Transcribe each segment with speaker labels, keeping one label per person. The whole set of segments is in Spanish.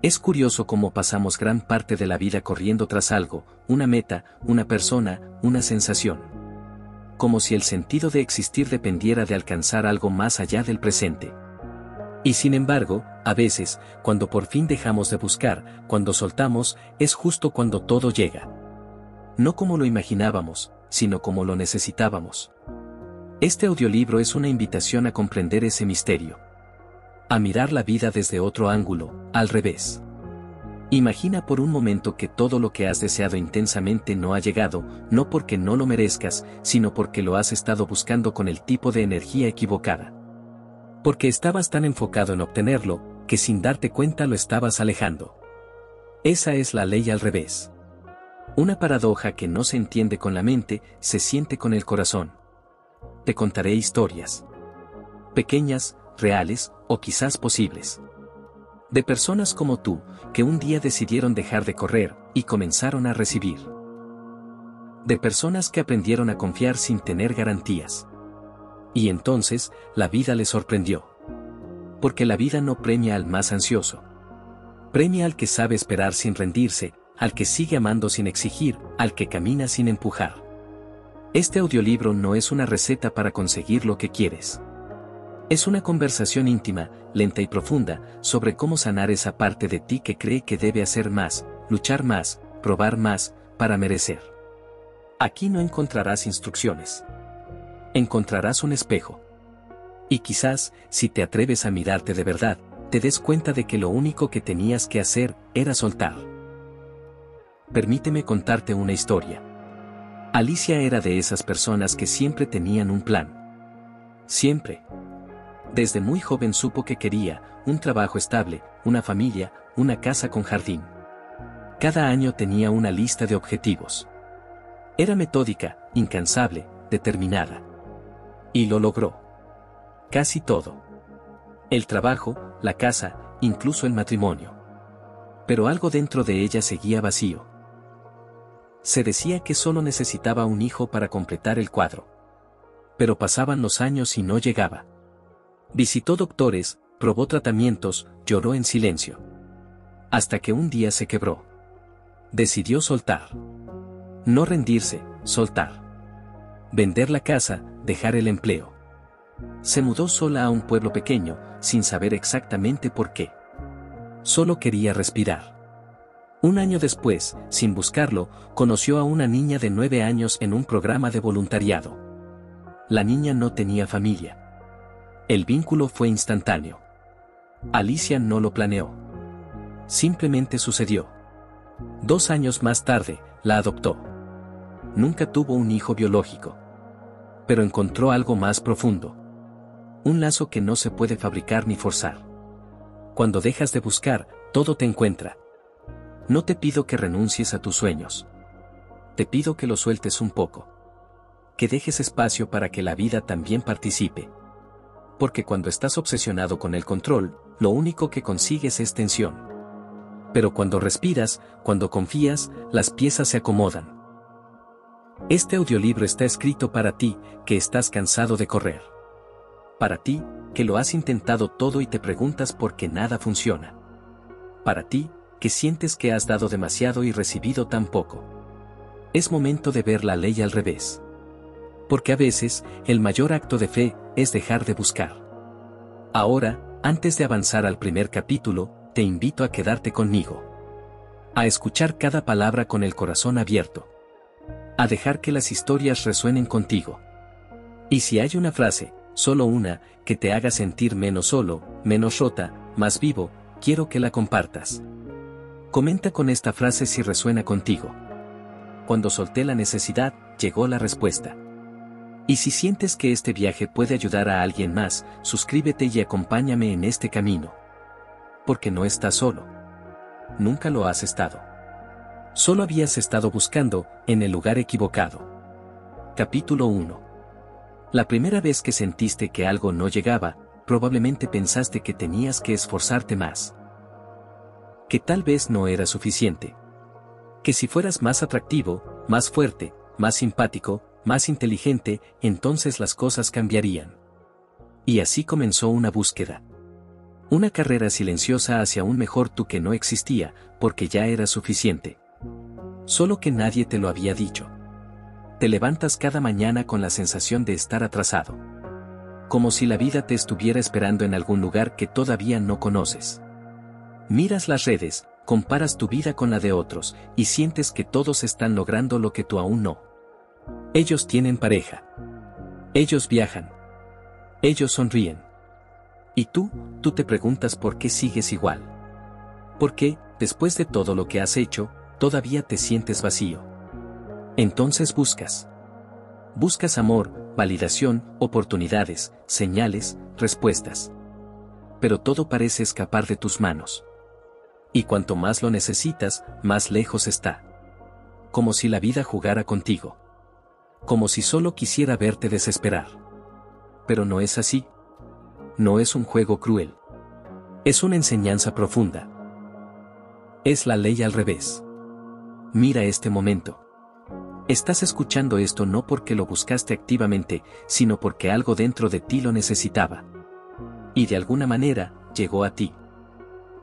Speaker 1: Es curioso cómo pasamos gran parte de la vida corriendo tras algo, una meta, una persona, una sensación. Como si el sentido de existir dependiera de alcanzar algo más allá del presente. Y sin embargo, a veces, cuando por fin dejamos de buscar, cuando soltamos, es justo cuando todo llega. No como lo imaginábamos, sino como lo necesitábamos. Este audiolibro es una invitación a comprender ese misterio. A mirar la vida desde otro ángulo, al revés. Imagina por un momento que todo lo que has deseado intensamente no ha llegado, no porque no lo merezcas, sino porque lo has estado buscando con el tipo de energía equivocada. Porque estabas tan enfocado en obtenerlo, que sin darte cuenta lo estabas alejando. Esa es la ley al revés. Una paradoja que no se entiende con la mente, se siente con el corazón. Te contaré historias. Pequeñas, reales, o quizás posibles. De personas como tú, que un día decidieron dejar de correr, y comenzaron a recibir. De personas que aprendieron a confiar sin tener garantías. Y entonces, la vida les sorprendió. Porque la vida no premia al más ansioso. Premia al que sabe esperar sin rendirse, al que sigue amando sin exigir, al que camina sin empujar. Este audiolibro no es una receta para conseguir lo que quieres. Es una conversación íntima, lenta y profunda, sobre cómo sanar esa parte de ti que cree que debe hacer más, luchar más, probar más, para merecer. Aquí no encontrarás instrucciones. Encontrarás un espejo. Y quizás, si te atreves a mirarte de verdad, te des cuenta de que lo único que tenías que hacer era soltar. Permíteme contarte una historia. Alicia era de esas personas que siempre tenían un plan. Siempre. Desde muy joven supo que quería un trabajo estable, una familia, una casa con jardín. Cada año tenía una lista de objetivos. Era metódica, incansable, determinada. Y lo logró. Casi todo. El trabajo, la casa, incluso el matrimonio. Pero algo dentro de ella seguía vacío. Se decía que solo necesitaba un hijo para completar el cuadro. Pero pasaban los años y no llegaba. Visitó doctores, probó tratamientos, lloró en silencio. Hasta que un día se quebró. Decidió soltar. No rendirse, soltar. Vender la casa, dejar el empleo. Se mudó sola a un pueblo pequeño, sin saber exactamente por qué. Solo quería respirar. Un año después, sin buscarlo, conoció a una niña de 9 años en un programa de voluntariado. La niña no tenía familia. El vínculo fue instantáneo. Alicia no lo planeó. Simplemente sucedió. 2 años más tarde, la adoptó. Nunca tuvo un hijo biológico. Pero encontró algo más profundo. Un lazo que no se puede fabricar ni forzar. Cuando dejas de buscar, todo te encuentra. No te pido que renuncies a tus sueños. Te pido que lo sueltes un poco. Que dejes espacio para que la vida también participe. Porque cuando estás obsesionado con el control, lo único que consigues es tensión. Pero cuando respiras, cuando confías, las piezas se acomodan. Este audiolibro está escrito para ti, que estás cansado de correr. Para ti, que lo has intentado todo y te preguntas por qué nada funciona. Para ti, que sientes que has dado demasiado y recibido tan poco. Es momento de ver la ley al revés. Porque a veces, el mayor acto de fe es dejar de buscar. Ahora, antes de avanzar al primer capítulo, te invito a quedarte conmigo. A escuchar cada palabra con el corazón abierto. A dejar que las historias resuenen contigo. Y si hay una frase, solo una, que te haga sentir menos solo, menos rota, más vivo, quiero que la compartas. Comenta con esta frase si resuena contigo. Cuando solté la necesidad, llegó la respuesta. Y si sientes que este viaje puede ayudar a alguien más, suscríbete y acompáñame en este camino. Porque no estás solo. Nunca lo has estado. Solo habías estado buscando, en el lugar equivocado. Capítulo 1. La primera vez que sentiste que algo no llegaba, probablemente pensaste que tenías que esforzarte más. Que tal vez no era suficiente. Que si fueras más atractivo, más fuerte, más simpático, más inteligente, entonces las cosas cambiarían. Y así comenzó una búsqueda. Una carrera silenciosa hacia un mejor tú que no existía, porque ya era suficiente. Solo que nadie te lo había dicho. Te levantas cada mañana con la sensación de estar atrasado. Como si la vida te estuviera esperando en algún lugar que todavía no conoces. Miras las redes, comparas tu vida con la de otros, y sientes que todos están logrando lo que tú aún no. Ellos tienen pareja. Ellos viajan. Ellos sonríen. Y tú te preguntas por qué sigues igual. ¿Por qué, después de todo lo que has hecho, todavía te sientes vacío? Entonces buscas. Buscas amor, validación, oportunidades, señales, respuestas. Pero todo parece escapar de tus manos. Y cuanto más lo necesitas, más lejos está. Como si la vida jugara contigo. Como si solo quisiera verte desesperar. Pero no es así. No es un juego cruel. Es una enseñanza profunda. Es la ley al revés. Mira este momento. Estás escuchando esto no porque lo buscaste activamente, sino porque algo dentro de ti lo necesitaba. Y de alguna manera, llegó a ti.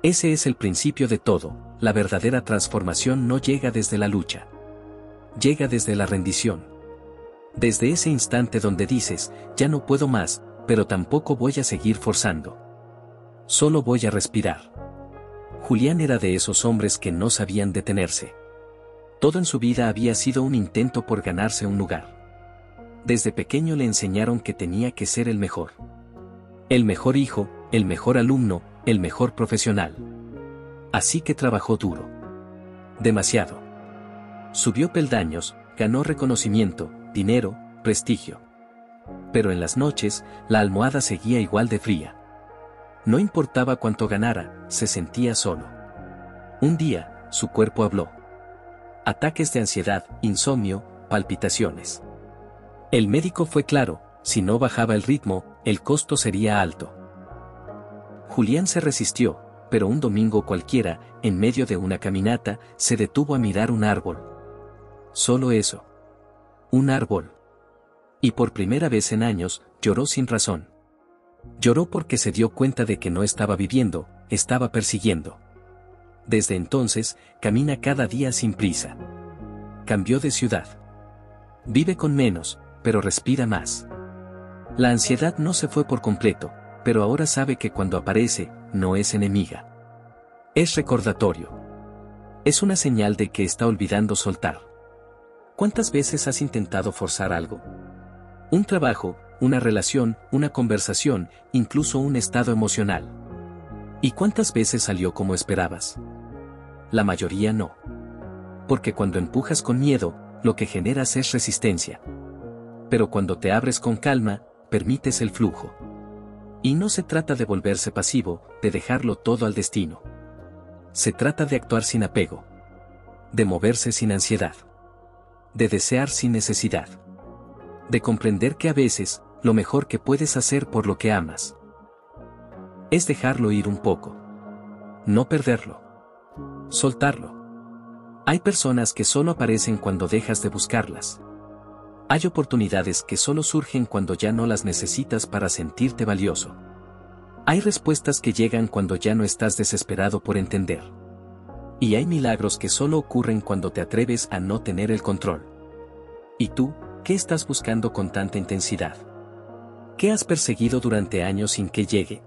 Speaker 1: Ese es el principio de todo. La verdadera transformación no llega desde la lucha. Llega desde la rendición. Desde ese instante donde dices, ya no puedo más, pero tampoco voy a seguir forzando. Solo voy a respirar. Julián era de esos hombres que no sabían detenerse. Todo en su vida había sido un intento por ganarse un lugar. Desde pequeño le enseñaron que tenía que ser el mejor. El mejor hijo, el mejor alumno, el mejor profesional. Así que trabajó duro. Demasiado. Subió peldaños, ganó reconocimiento, dinero, prestigio. Pero en las noches, la almohada seguía igual de fría. No importaba cuánto ganara, se sentía solo. Un día, su cuerpo habló. Ataques de ansiedad, insomnio, palpitaciones. El médico fue claro, si no bajaba el ritmo, el costo sería alto. Julián se resistió, pero un domingo cualquiera, en medio de una caminata, se detuvo a mirar un árbol. Solo eso. Un árbol. Y por primera vez en años, lloró sin razón. Lloró porque se dio cuenta de que no estaba viviendo, estaba persiguiendo. Desde entonces, camina cada día sin prisa. Cambió de ciudad. Vive con menos, pero respira más. La ansiedad no se fue por completo, pero ahora sabe que cuando aparece, no es enemiga. Es recordatorio. Es una señal de que está olvidando soltar. ¿Cuántas veces has intentado forzar algo? Un trabajo, una relación, una conversación, incluso un estado emocional. ¿Y cuántas veces salió como esperabas? La mayoría no. Porque cuando empujas con miedo, lo que generas es resistencia. Pero cuando te abres con calma, permites el flujo. Y no se trata de volverse pasivo, de dejarlo todo al destino. Se trata de actuar sin apego. De moverse sin ansiedad. De desear sin necesidad. De comprender que a veces, lo mejor que puedes hacer por lo que amas es dejarlo ir un poco. No perderlo. Soltarlo. Hay personas que solo aparecen cuando dejas de buscarlas. Hay oportunidades que solo surgen cuando ya no las necesitas para sentirte valioso. Hay respuestas que llegan cuando ya no estás desesperado por entender. Y hay milagros que solo ocurren cuando te atreves a no tener el control. ¿Y tú, qué estás buscando con tanta intensidad? ¿Qué has perseguido durante años sin que llegue?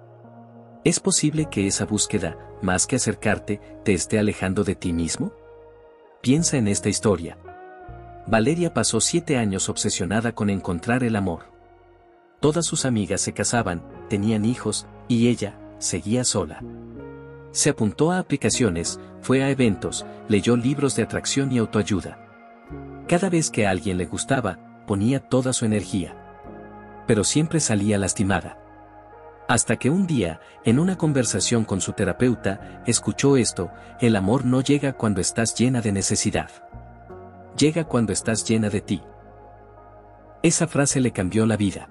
Speaker 1: ¿Es posible que esa búsqueda, más que acercarte, te esté alejando de ti mismo? Piensa en esta historia. Valeria pasó 7 años obsesionada con encontrar el amor. Todas sus amigas se casaban, tenían hijos, y ella, seguía sola. Se apuntó a aplicaciones, fue a eventos, leyó libros de atracción y autoayuda. Cada vez que a alguien le gustaba, ponía toda su energía. Pero siempre salía lastimada. Hasta que un día, en una conversación con su terapeuta, escuchó esto: el amor no llega cuando estás llena de necesidad. Llega cuando estás llena de ti. Esa frase le cambió la vida.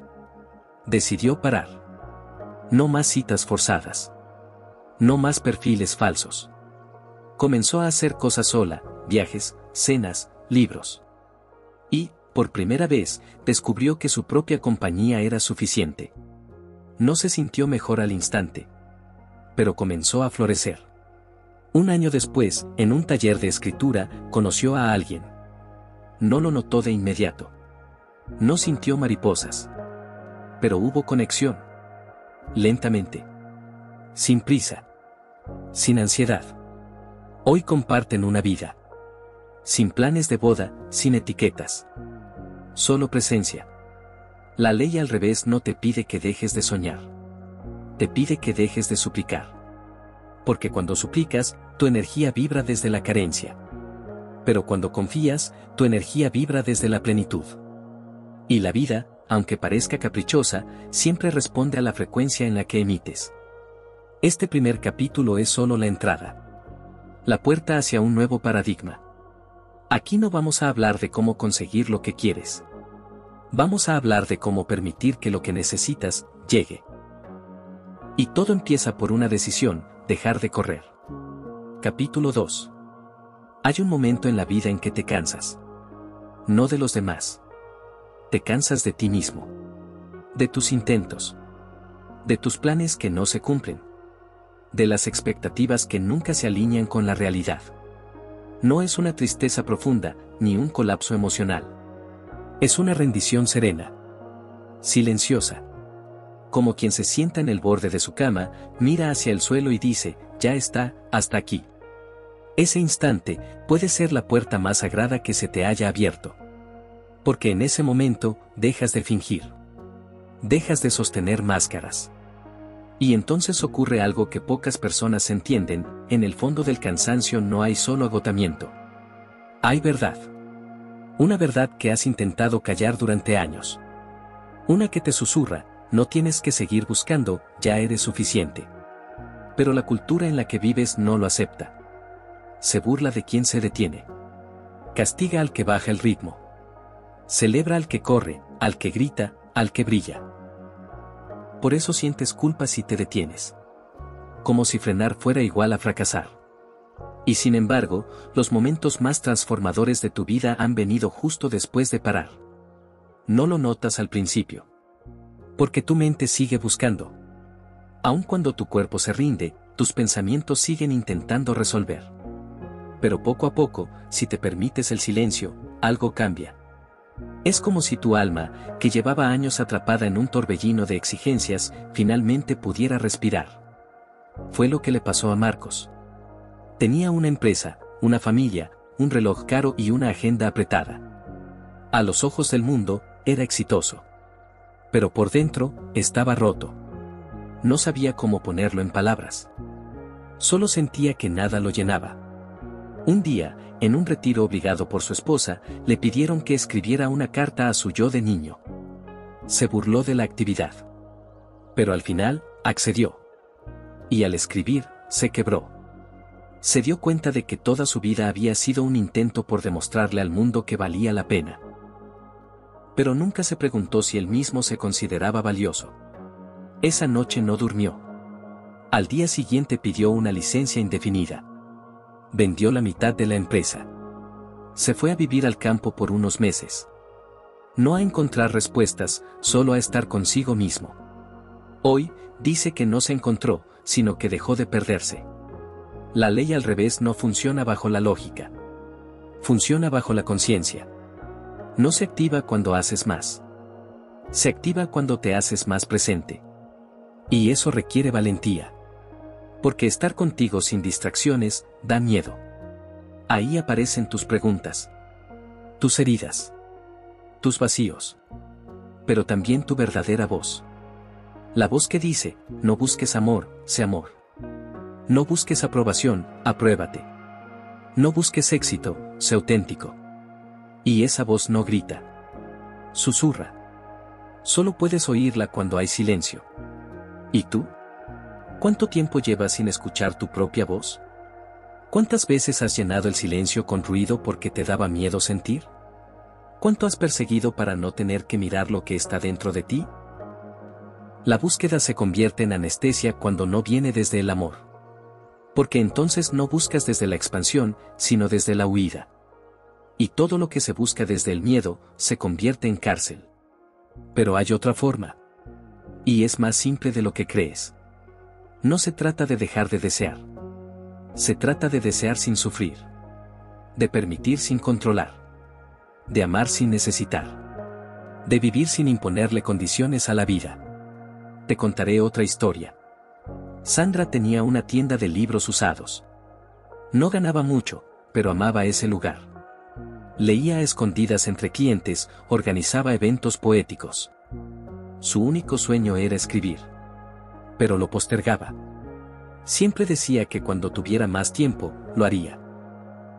Speaker 1: Decidió parar. No más citas forzadas. No más perfiles falsos. Comenzó a hacer cosas sola, viajes, cenas, libros. Y, por primera vez, descubrió que su propia compañía era suficiente. No se sintió mejor al instante. pero comenzó a florecer. Un año después, en un taller de escritura, conoció a alguien. No lo notó de inmediato. No sintió mariposas. Pero hubo conexión. Lentamente. Sin prisa. Sin ansiedad. Hoy comparten una vida. Sin planes de boda, sin etiquetas. Solo presencia. La ley al revés no te pide que dejes de soñar. Te pide que dejes de suplicar. Porque cuando suplicas, tu energía vibra desde la carencia. Pero cuando confías, tu energía vibra desde la plenitud. Y la vida, aunque parezca caprichosa, siempre responde a la frecuencia en la que emites. Este primer capítulo es solo la entrada. La puerta hacia un nuevo paradigma. Aquí no vamos a hablar de cómo conseguir lo que quieres. Vamos a hablar de cómo permitir que lo que necesitas, llegue. Y todo empieza por una decisión, dejar de correr. Capítulo 2. Hay un momento en la vida en que te cansas. No de los demás. Te cansas de ti mismo. De tus intentos. De tus planes que no se cumplen. De las expectativas que nunca se alinean con la realidad. No es una tristeza profunda, ni un colapso emocional. Es una rendición serena. Silenciosa. Como quien se sienta en el borde de su cama, mira hacia el suelo y dice, ya está, hasta aquí. Ese instante puede ser la puerta más sagrada que se te haya abierto. Porque en ese momento, dejas de fingir. Dejas de sostener máscaras. Y entonces ocurre algo que pocas personas entienden, en el fondo del cansancio no hay solo agotamiento. Hay verdad. Una verdad que has intentado callar durante años. Una que te susurra, no tienes que seguir buscando, ya eres suficiente. Pero la cultura en la que vives no lo acepta. Se burla de quien se detiene. Castiga al que baja el ritmo. Celebra al que corre, al que grita, al que brilla. Por eso sientes culpa si te detienes. Como si frenar fuera igual a fracasar. Y sin embargo, los momentos más transformadores de tu vida han venido justo después de parar. No lo notas al principio. Porque tu mente sigue buscando. Aun cuando tu cuerpo se rinde, tus pensamientos siguen intentando resolver. Pero poco a poco, si te permites el silencio, algo cambia. Es como si tu alma, que llevaba años atrapada en un torbellino de exigencias, finalmente pudiera respirar. Fue lo que le pasó a Marcos. Tenía una empresa, una familia, un reloj caro y una agenda apretada. A los ojos del mundo, era exitoso. Pero por dentro, estaba roto. No sabía cómo ponerlo en palabras. Solo sentía que nada lo llenaba. Un día, en un retiro obligado por su esposa, le pidieron que escribiera una carta a su yo de niño. Se burló de la actividad. Pero al final, accedió. Y al escribir, se quebró. Se dio cuenta de que toda su vida había sido un intento por demostrarle al mundo que valía la pena. Pero nunca se preguntó si él mismo se consideraba valioso. Esa noche no durmió. Al día siguiente pidió una licencia indefinida. Vendió la mitad de la empresa. Se fue a vivir al campo por unos meses. No a encontrar respuestas, solo a estar consigo mismo. Hoy, dice que no se encontró, sino que dejó de perderse. La ley al revés no funciona bajo la lógica. Funciona bajo la conciencia. No se activa cuando haces más. Se activa cuando te haces más presente. Y eso requiere valentía. Porque estar contigo sin distracciones, da miedo. Ahí aparecen tus preguntas. Tus heridas. Tus vacíos. Pero también tu verdadera voz. La voz que dice, no busques amor, sé amor. No busques aprobación, apruébate. No busques éxito, sé auténtico. Y esa voz no grita. Susurra. Solo puedes oírla cuando hay silencio. ¿Y tú? ¿Cuánto tiempo llevas sin escuchar tu propia voz? ¿Cuántas veces has llenado el silencio con ruido porque te daba miedo sentir? ¿Cuánto has perseguido para no tener que mirar lo que está dentro de ti? La búsqueda se convierte en anestesia cuando no viene desde el amor. Porque entonces no buscas desde la expansión, sino desde la huida. Y todo lo que se busca desde el miedo, se convierte en cárcel. Pero hay otra forma. Y es más simple de lo que crees. No se trata de dejar de desear. Se trata de desear sin sufrir. De permitir sin controlar. De amar sin necesitar. De vivir sin imponerle condiciones a la vida. Te contaré otra historia. Sandra tenía una tienda de libros usados. No ganaba mucho, pero amaba ese lugar. Leía a escondidas entre clientes, organizaba eventos poéticos. Su único sueño era escribir. Pero lo postergaba. Siempre decía que cuando tuviera más tiempo, lo haría.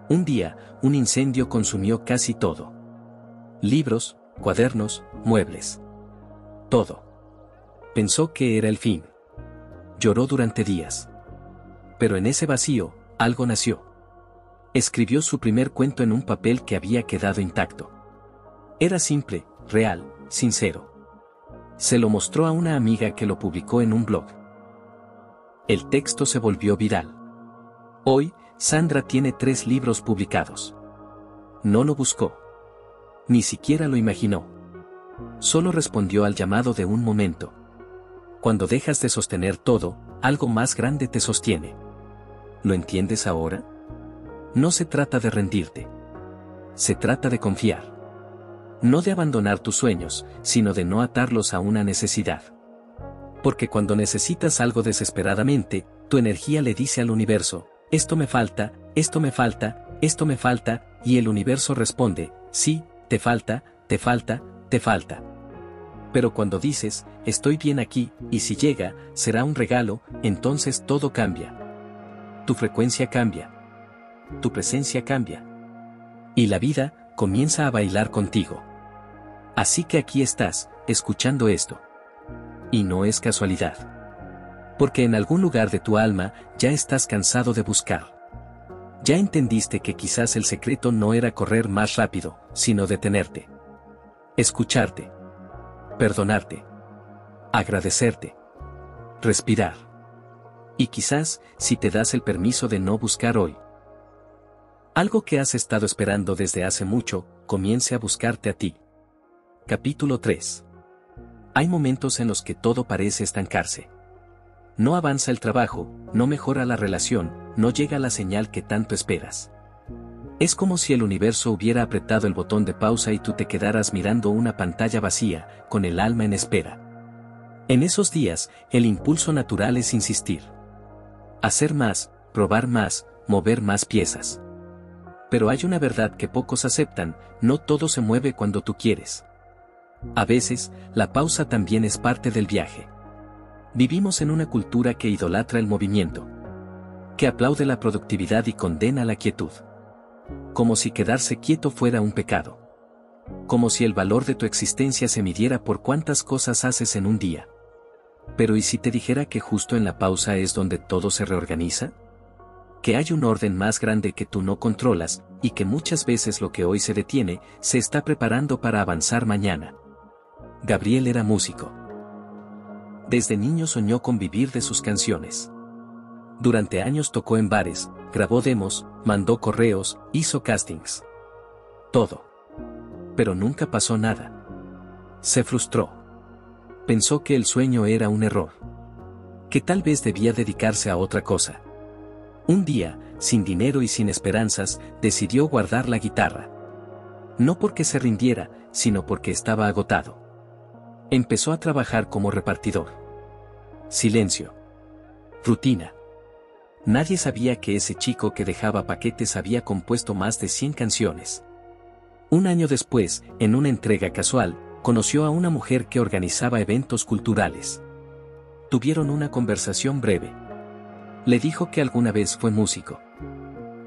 Speaker 1: Un día, un incendio consumió casi todo. Libros, cuadernos, muebles. Todo. Pensó que era el fin. Lloró durante días. Pero en ese vacío, algo nació. Escribió su primer cuento en un papel que había quedado intacto. Era simple, real, sincero. Se lo mostró a una amiga que lo publicó en un blog. El texto se volvió viral. Hoy, Sandra tiene 3 libros publicados. No lo buscó. Ni siquiera lo imaginó. Solo respondió al llamado de un momento. Cuando dejas de sostener todo, algo más grande te sostiene. ¿Lo entiendes ahora? No se trata de rendirte. Se trata de confiar. No de abandonar tus sueños, sino de no atarlos a una necesidad. Porque cuando necesitas algo desesperadamente, tu energía le dice al universo, esto me falta, esto me falta, esto me falta, y el universo responde, sí, te falta, te falta, te falta. Pero cuando dices, estoy bien aquí, y si llega, será un regalo, entonces todo cambia. Tu frecuencia cambia. Tu presencia cambia. Y la vida comienza a bailar contigo. Así que aquí estás, escuchando esto. Y no es casualidad. Porque en algún lugar de tu alma ya estás cansado de buscar. Ya entendiste que quizás el secreto no era correr más rápido, sino detenerte. Escucharte. Perdonarte. Agradecerte. Respirar. Y quizás, si te das el permiso de no buscar hoy, algo que has estado esperando desde hace mucho, comience a buscarte a ti. Capítulo 3. Hay momentos en los que todo parece estancarse. No avanza el trabajo, no mejora la relación, no llega la señal que tanto esperas. Es como si el universo hubiera apretado el botón de pausa y tú te quedaras mirando una pantalla vacía, con el alma en espera. En esos días, el impulso natural es insistir. Hacer más, probar más, mover más piezas. Pero hay una verdad que pocos aceptan, no todo se mueve cuando tú quieres. A veces, la pausa también es parte del viaje. Vivimos en una cultura que idolatra el movimiento, que aplaude la productividad y condena la quietud. Como si quedarse quieto fuera un pecado. Como si el valor de tu existencia se midiera por cuántas cosas haces en un día. Pero ¿y si te dijera que justo en la pausa es donde todo se reorganiza? Que hay un orden más grande que tú no controlas, y que muchas veces lo que hoy se detiene, se está preparando para avanzar mañana. Gabriel era músico. Desde niño soñó con vivir de sus canciones. Durante años tocó en bares, grabó demos, mandó correos, hizo castings. Todo. Pero nunca pasó nada. Se frustró. Pensó que el sueño era un error. Que tal vez debía dedicarse a otra cosa. Un día, sin dinero y sin esperanzas, decidió guardar la guitarra. No porque se rindiera, sino porque estaba agotado. Empezó a trabajar como repartidor. Silencio. Rutina. Nadie sabía que ese chico que dejaba paquetes había compuesto más de 100 canciones. Un año después, en una entrega casual, conoció a una mujer que organizaba eventos culturales. Tuvieron una conversación breve. Le dijo que alguna vez fue músico.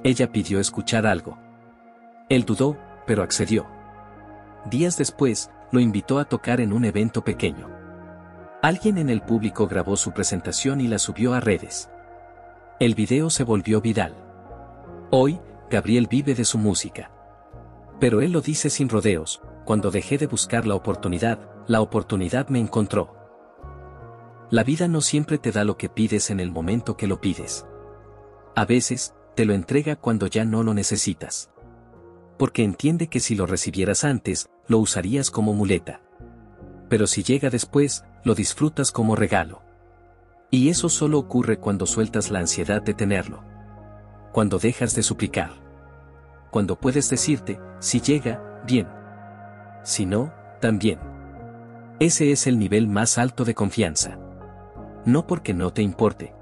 Speaker 1: Ella pidió escuchar algo. Él dudó, pero accedió. Días después, lo invitó a tocar en un evento pequeño. Alguien en el público grabó su presentación y la subió a redes. El video se volvió viral. Hoy, Gabriel vive de su música. Pero él lo dice sin rodeos: cuando dejé de buscar la oportunidad me encontró. La vida no siempre te da lo que pides en el momento que lo pides. A veces, te lo entrega cuando ya no lo necesitas. Porque entiende que si lo recibieras antes, lo usarías como muleta. Pero si llega después, lo disfrutas como regalo. Y eso solo ocurre cuando sueltas la ansiedad de tenerlo. Cuando dejas de suplicar. Cuando puedes decirte, si llega, bien. Si no, también. Ese es el nivel más alto de confianza. No porque no te importe,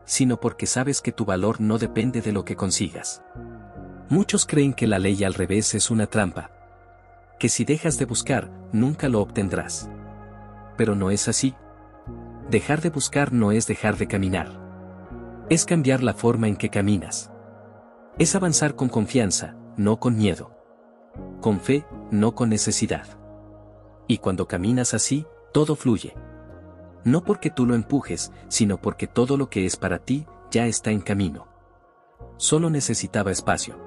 Speaker 1: sino porque sabes que tu valor no depende de lo que consigas. Muchos creen que la ley al revés es una trampa. Que si dejas de buscar, nunca lo obtendrás. Pero no es así. Dejar de buscar no es dejar de caminar. Es cambiar la forma en que caminas. Es avanzar con confianza, no con miedo. Con fe, no con necesidad. Y cuando caminas así, todo fluye. No porque tú lo empujes, sino porque todo lo que es para ti, ya está en camino. Solo necesitaba espacio.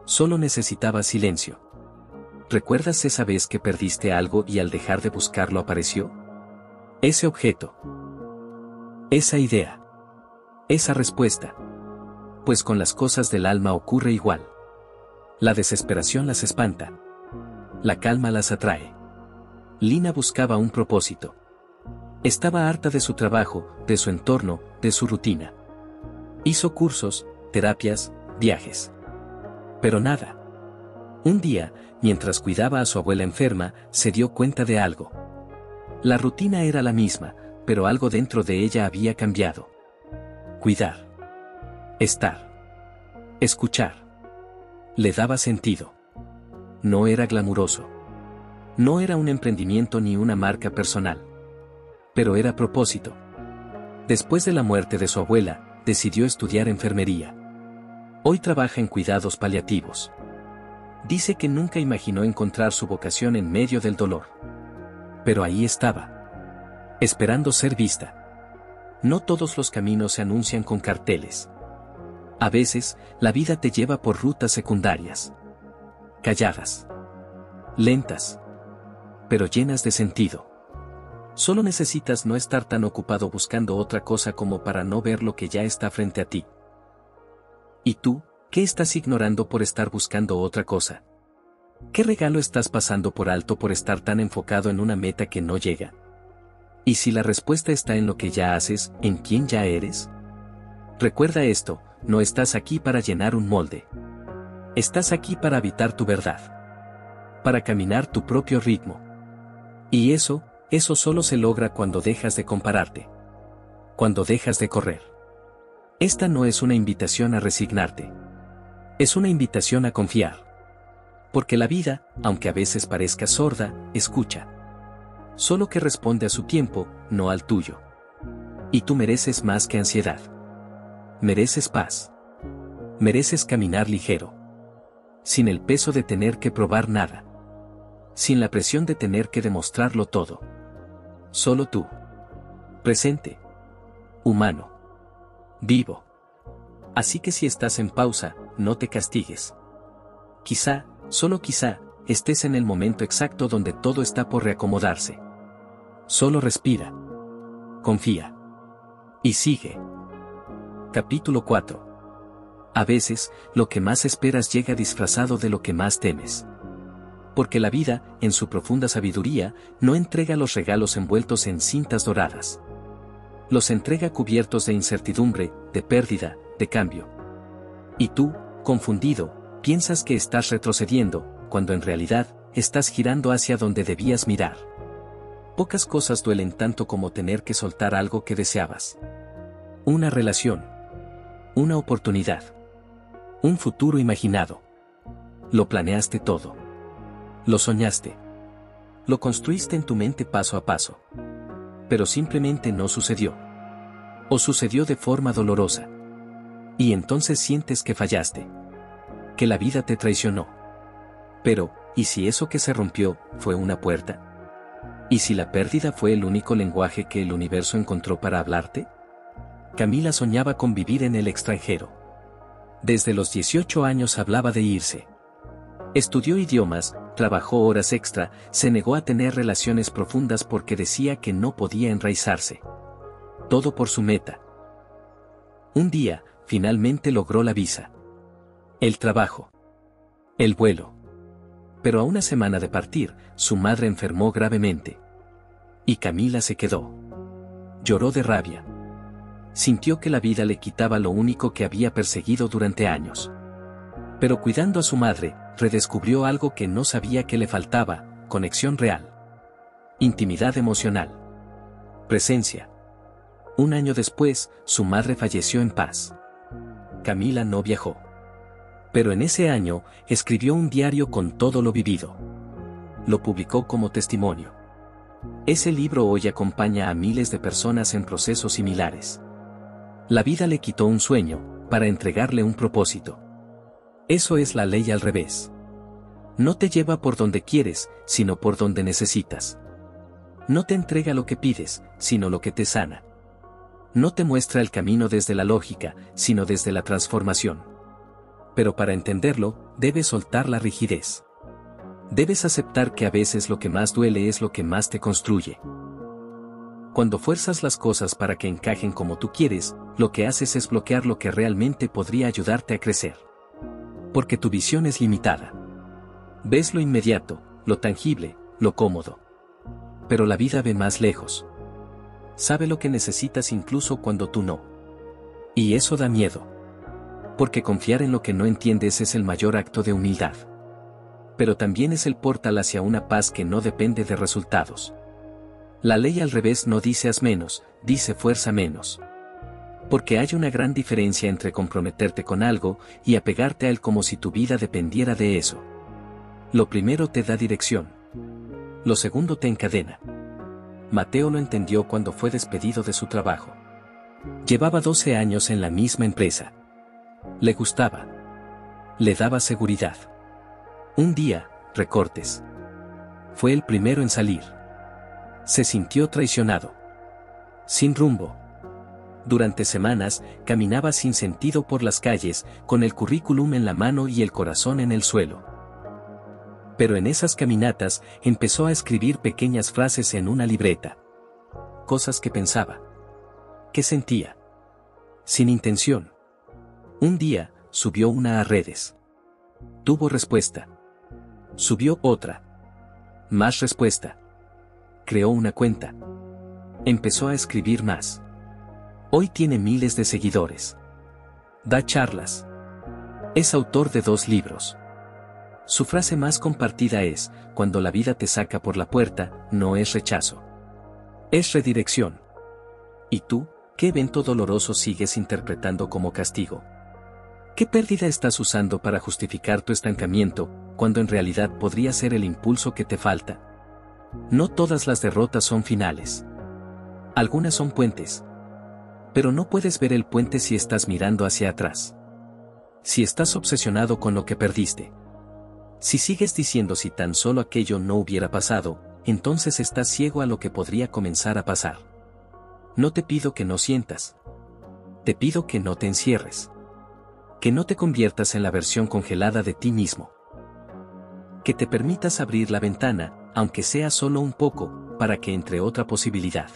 Speaker 1: Solo necesitaba silencio. ¿Recuerdas esa vez que perdiste algo y al dejar de buscarlo apareció? Ese objeto. Esa idea. Esa respuesta. Pues con las cosas del alma ocurre igual. La desesperación las espanta. La calma las atrae. Lina buscaba un propósito. Estaba harta de su trabajo, de su entorno, de su rutina. Hizo cursos, terapias, viajes. Pero nada. Un día, mientras cuidaba a su abuela enferma, se dio cuenta de algo. La rutina era la misma, pero algo dentro de ella había cambiado. Cuidar. Estar. Escuchar. Le daba sentido. No era glamuroso. No era un emprendimiento ni una marca personal. Pero era propósito. Después de la muerte de su abuela, decidió estudiar enfermería. Hoy trabaja en cuidados paliativos. Dice que nunca imaginó encontrar su vocación en medio del dolor. Pero ahí estaba. Esperando ser vista. No todos los caminos se anuncian con carteles. A veces, la vida te lleva por rutas secundarias. Calladas. Lentas. Pero llenas de sentido. Solo necesitas no estar tan ocupado buscando otra cosa como para no ver lo que ya está frente a ti. ¿Y tú, qué estás ignorando por estar buscando otra cosa? ¿Qué regalo estás pasando por alto por estar tan enfocado en una meta que no llega? ¿Y si la respuesta está en lo que ya haces, en quién ya eres? Recuerda esto, no estás aquí para llenar un molde. Estás aquí para habitar tu verdad. Para caminar tu propio ritmo. Y eso solo se logra cuando dejas de compararte. Cuando dejas de correr. Esta no es una invitación a resignarte. Es una invitación a confiar. Porque la vida, aunque a veces parezca sorda, escucha. Solo que responde a su tiempo, no al tuyo. Y tú mereces más que ansiedad. Mereces paz. Mereces caminar ligero. Sin el peso de tener que probar nada. Sin la presión de tener que demostrarlo todo. Solo tú. Presente. Humano. Vivo. Así que si estás en pausa, no te castigues. Quizá, solo quizá, estés en el momento exacto donde todo está por reacomodarse. Solo respira. Confía. Y sigue. Capítulo 4. A veces, lo que más esperas llega disfrazado de lo que más temes. Porque la vida, en su profunda sabiduría, no entrega los regalos envueltos en cintas doradas. Los entrega cubiertos de incertidumbre, de pérdida, de cambio. Y tú, confundido, piensas que estás retrocediendo, cuando en realidad, estás girando hacia donde debías mirar. Pocas cosas duelen tanto como tener que soltar algo que deseabas. Una relación. Una oportunidad. Un futuro imaginado. Lo planeaste todo. Lo soñaste. Lo construiste en tu mente paso a paso. Pero simplemente no sucedió. O sucedió de forma dolorosa. Y entonces sientes que fallaste. Que la vida te traicionó. Pero, ¿y si eso que se rompió fue una puerta? ¿Y si la pérdida fue el único lenguaje que el universo encontró para hablarte? Camila soñaba con vivir en el extranjero. Desde los 18 años hablaba de irse. Estudió idiomas, trabajó horas extra, se negó a tener relaciones profundas porque decía que no podía enraizarse. Todo por su meta. Un día, finalmente logró la visa. El trabajo. El vuelo. Pero a una semana de partir, su madre enfermó gravemente. Y Camila se quedó. Lloró de rabia. Sintió que la vida le quitaba lo único que había perseguido durante años. Pero cuidando a su madre, redescubrió algo que no sabía que le faltaba: conexión real. Intimidad emocional. Presencia. Un año después, su madre falleció en paz. Camila no viajó. Pero en ese año, escribió un diario con todo lo vivido. Lo publicó como testimonio. Ese libro hoy acompaña a miles de personas en procesos similares. La vida le quitó un sueño, para entregarle un propósito. Eso es la ley al revés. No te lleva por donde quieres, sino por donde necesitas. No te entrega lo que pides, sino lo que te sana. No te muestra el camino desde la lógica, sino desde la transformación. Pero para entenderlo, debes soltar la rigidez. Debes aceptar que a veces lo que más duele es lo que más te construye. Cuando fuerzas las cosas para que encajen como tú quieres, lo que haces es bloquear lo que realmente podría ayudarte a crecer. Porque tu visión es limitada. Ves lo inmediato, lo tangible, lo cómodo. Pero la vida ve más lejos. Sabe lo que necesitas incluso cuando tú no. Y eso da miedo. Porque confiar en lo que no entiendes es el mayor acto de humildad. Pero también es el portal hacia una paz que no depende de resultados. La ley al revés no dice haz menos, dice fuerza menos. Porque hay una gran diferencia entre comprometerte con algo y apegarte a él como si tu vida dependiera de eso. Lo primero te da dirección. Lo segundo te encadena. Mateo lo entendió cuando fue despedido de su trabajo. Llevaba 12 años en la misma empresa. Le gustaba. Le daba seguridad. Un día, recortes. Fue el primero en salir. Se sintió traicionado. Sin rumbo. Durante semanas, caminaba sin sentido por las calles, con el currículum en la mano y el corazón en el suelo. Pero en esas caminatas, empezó a escribir pequeñas frases en una libreta. Cosas que pensaba. Que sentía. Sin intención. Un día, subió una a redes. Tuvo respuesta. Subió otra. Más respuesta. Creó una cuenta. Empezó a escribir más. Hoy tiene miles de seguidores. Da charlas. Es autor de 2 libros. Su frase más compartida es: cuando la vida te saca por la puerta, no es rechazo. Es redirección. ¿Y tú, qué evento doloroso sigues interpretando como castigo? ¿Qué pérdida estás usando para justificar tu estancamiento, cuando en realidad podría ser el impulso que te falta? No todas las derrotas son finales. Algunas son puentes. Pero no puedes ver el puente si estás mirando hacia atrás. Si estás obsesionado con lo que perdiste. Si sigues diciendo si tan solo aquello no hubiera pasado, entonces estás ciego a lo que podría comenzar a pasar. No te pido que no sientas. Te pido que no te encierres. Que no te conviertas en la versión congelada de ti mismo. Que te permitas abrir la ventana, aunque sea solo un poco, para que entre otra posibilidad.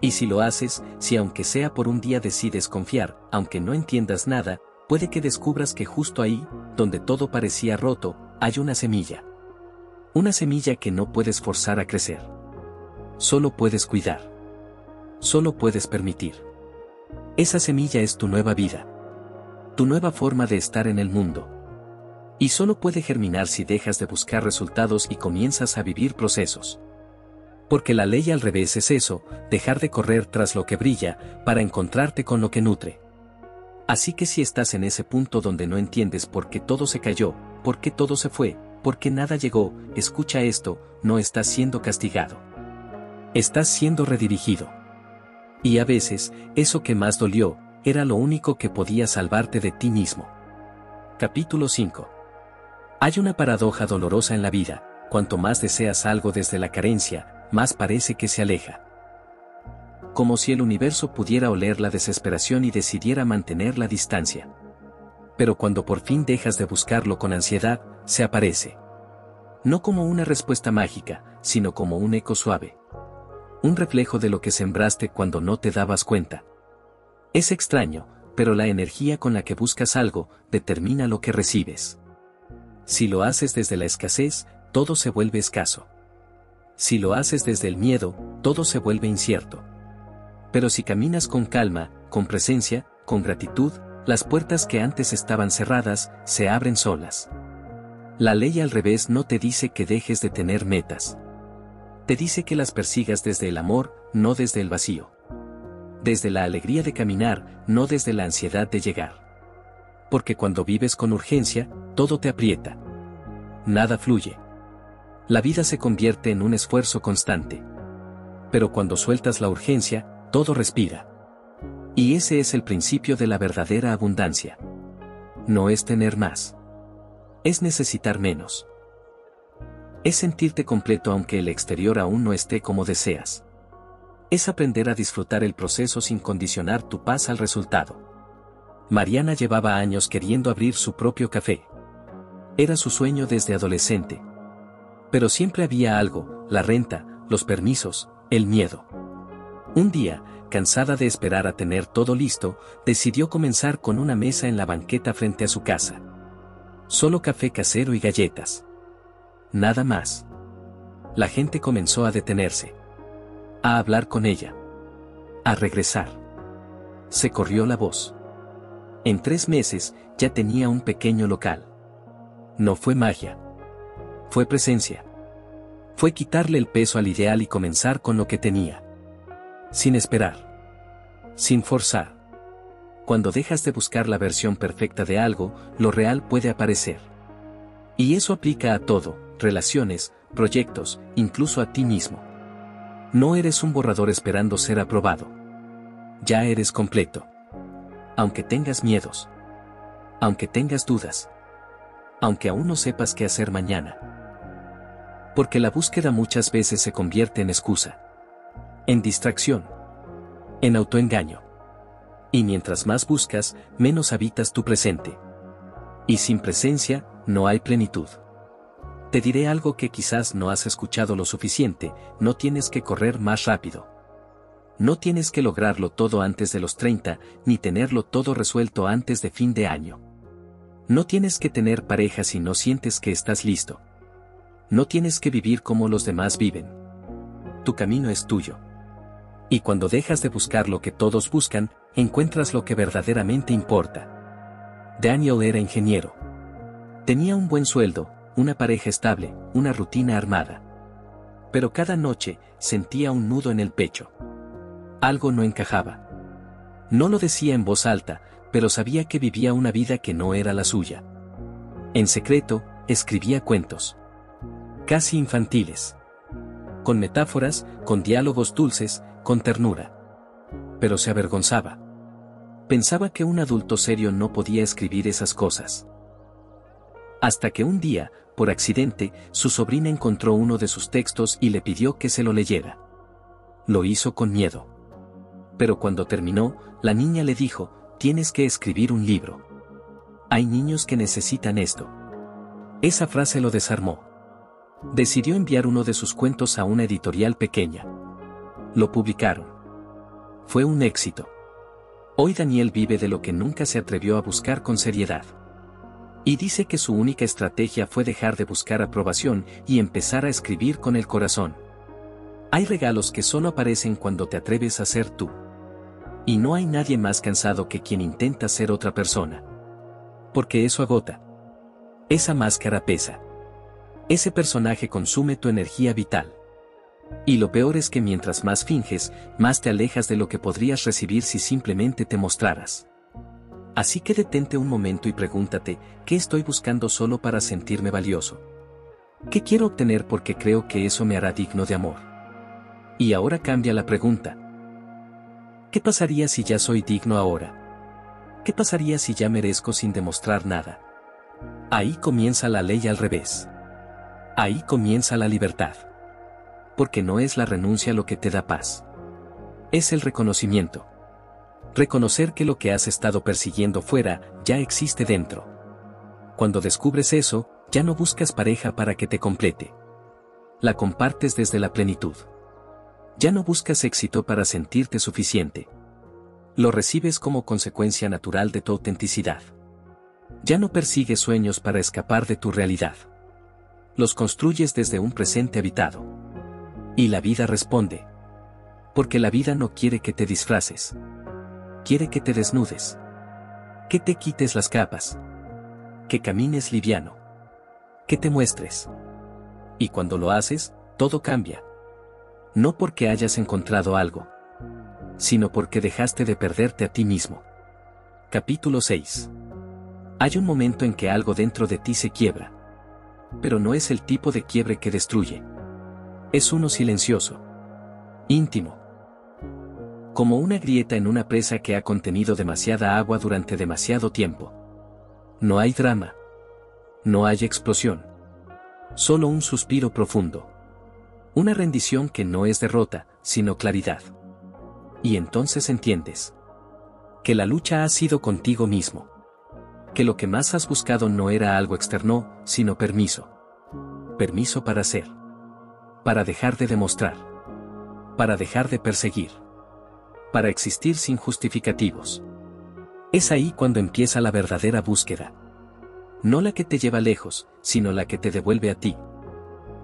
Speaker 1: Y si lo haces, si aunque sea por un día decides confiar, aunque no entiendas nada, puede que descubras que justo ahí, donde todo parecía roto, hay una semilla. Una semilla que no puedes forzar a crecer. Solo puedes cuidar. Solo puedes permitir. Esa semilla es tu nueva vida. Tu nueva forma de estar en el mundo. Y solo puede germinar si dejas de buscar resultados y comienzas a vivir procesos. Porque la ley al revés es eso, dejar de correr tras lo que brilla, para encontrarte con lo que nutre. Así que si estás en ese punto donde no entiendes por qué todo se cayó, por qué todo se fue, por qué nada llegó, escucha esto: no estás siendo castigado. Estás siendo redirigido. Y a veces, eso que más dolió, era lo único que podía salvarte de ti mismo. Capítulo 5. Hay una paradoja dolorosa en la vida: cuanto más deseas algo desde la carencia, más parece que se aleja. Como si el universo pudiera oler la desesperación y decidiera mantener la distancia. Pero cuando por fin dejas de buscarlo con ansiedad, se aparece. No como una respuesta mágica, sino como un eco suave. Un reflejo de lo que sembraste cuando no te dabas cuenta. Es extraño, pero la energía con la que buscas algo, determina lo que recibes. Si lo haces desde la escasez, todo se vuelve escaso. Si lo haces desde el miedo, todo se vuelve incierto. Pero si caminas con calma, con presencia, con gratitud, las puertas que antes estaban cerradas, se abren solas. La ley al revés no te dice que dejes de tener metas. Te dice que las persigas desde el amor, no desde el vacío. Desde la alegría de caminar, no desde la ansiedad de llegar. Porque cuando vives con urgencia, todo te aprieta. Nada fluye. La vida se convierte en un esfuerzo constante. Pero cuando sueltas la urgencia, todo respira. Y ese es el principio de la verdadera abundancia. No es tener más. Es necesitar menos. Es sentirte completo aunque el exterior aún no esté como deseas. Es aprender a disfrutar el proceso sin condicionar tu paz al resultado. Mariana llevaba años queriendo abrir su propio café. Era su sueño desde adolescente. Pero siempre había algo, la renta, los permisos, el miedo. Un día, cansada de esperar a tener todo listo, decidió comenzar con una mesa en la banqueta frente a su casa. Solo café casero y galletas. Nada más. La gente comenzó a detenerse. A hablar con ella. A regresar. Se corrió la voz. En 3 meses, ya tenía un pequeño local. No fue magia. Fue presencia. Fue quitarle el peso al ideal y comenzar con lo que tenía. Sin esperar. Sin forzar. Cuando dejas de buscar la versión perfecta de algo, lo real puede aparecer. Y eso aplica a todo, relaciones, proyectos, incluso a ti mismo. No eres un borrador esperando ser aprobado. Ya eres completo. Aunque tengas miedos. Aunque tengas dudas. Aunque aún no sepas qué hacer mañana. Porque la búsqueda muchas veces se convierte en excusa. En distracción. En autoengaño. Y mientras más buscas, menos habitas tu presente. Y sin presencia, no hay plenitud. Te diré algo que quizás no has escuchado lo suficiente, no tienes que correr más rápido. No tienes que lograrlo todo antes de los 30, ni tenerlo todo resuelto antes de fin de año. No tienes que tener pareja si no sientes que estás listo. No tienes que vivir como los demás viven. Tu camino es tuyo. Y cuando dejas de buscar lo que todos buscan, encuentras lo que verdaderamente importa. Daniel era ingeniero. Tenía un buen sueldo, una pareja estable, una rutina armada. Pero cada noche, sentía un nudo en el pecho. Algo no encajaba. No lo decía en voz alta, pero sabía que vivía una vida que no era la suya. En secreto, escribía cuentos. Casi infantiles. Con metáforas, con diálogos dulces, con ternura. Pero se avergonzaba. Pensaba que un adulto serio no podía escribir esas cosas. Hasta que un día, por accidente, su sobrina encontró uno de sus textos y le pidió que se lo leyera. Lo hizo con miedo. Pero cuando terminó, la niña le dijo, tienes que escribir un libro. Hay niños que necesitan esto. Esa frase lo desarmó. Decidió enviar uno de sus cuentos a una editorial pequeña. Lo publicaron. Fue un éxito. Hoy Daniel vive de lo que nunca se atrevió a buscar con seriedad. Y dice que su única estrategia fue dejar de buscar aprobación y empezar a escribir con el corazón. Hay regalos que solo aparecen cuando te atreves a ser tú. Y no hay nadie más cansado que quien intenta ser otra persona. Porque eso agota. Esa máscara pesa. Ese personaje consume tu energía vital. Y lo peor es que mientras más finges, más te alejas de lo que podrías recibir si simplemente te mostraras. Así que detente un momento y pregúntate, ¿qué estoy buscando solo para sentirme valioso? ¿Qué quiero obtener porque creo que eso me hará digno de amor? Y ahora cambia la pregunta. ¿Qué pasaría si ya soy digno ahora? ¿Qué pasaría si ya merezco sin demostrar nada? Ahí comienza la ley al revés. Ahí comienza la libertad. Porque no es la renuncia lo que te da paz. Es el reconocimiento. Reconocer que lo que has estado persiguiendo fuera, ya existe dentro. Cuando descubres eso, ya no buscas pareja para que te complete. La compartes desde la plenitud. Ya no buscas éxito para sentirte suficiente. Lo recibes como consecuencia natural de tu autenticidad. Ya no persigues sueños para escapar de tu realidad. Los construyes desde un presente habitado. Y la vida responde. Porque la vida no quiere que te disfraces. Quiere que te desnudes. Que te quites las capas. Que camines liviano. Que te muestres. Y cuando lo haces, todo cambia. No porque hayas encontrado algo, sino porque dejaste de perderte a ti mismo. Capítulo 6. Hay un momento en que algo dentro de ti se quiebra. Pero no es el tipo de quiebre que destruye. Es uno silencioso. Íntimo. Como una grieta en una presa que ha contenido demasiada agua durante demasiado tiempo. No hay drama. No hay explosión. Solo un suspiro profundo. Una rendición que no es derrota, sino claridad. Y entonces entiendes que la lucha ha sido contigo mismo. Que lo que más has buscado no era algo externo, sino permiso. Permiso para ser. Para dejar de demostrar. Para dejar de perseguir. Para existir sin justificativos. Es ahí cuando empieza la verdadera búsqueda. No la que te lleva lejos, sino la que te devuelve a ti.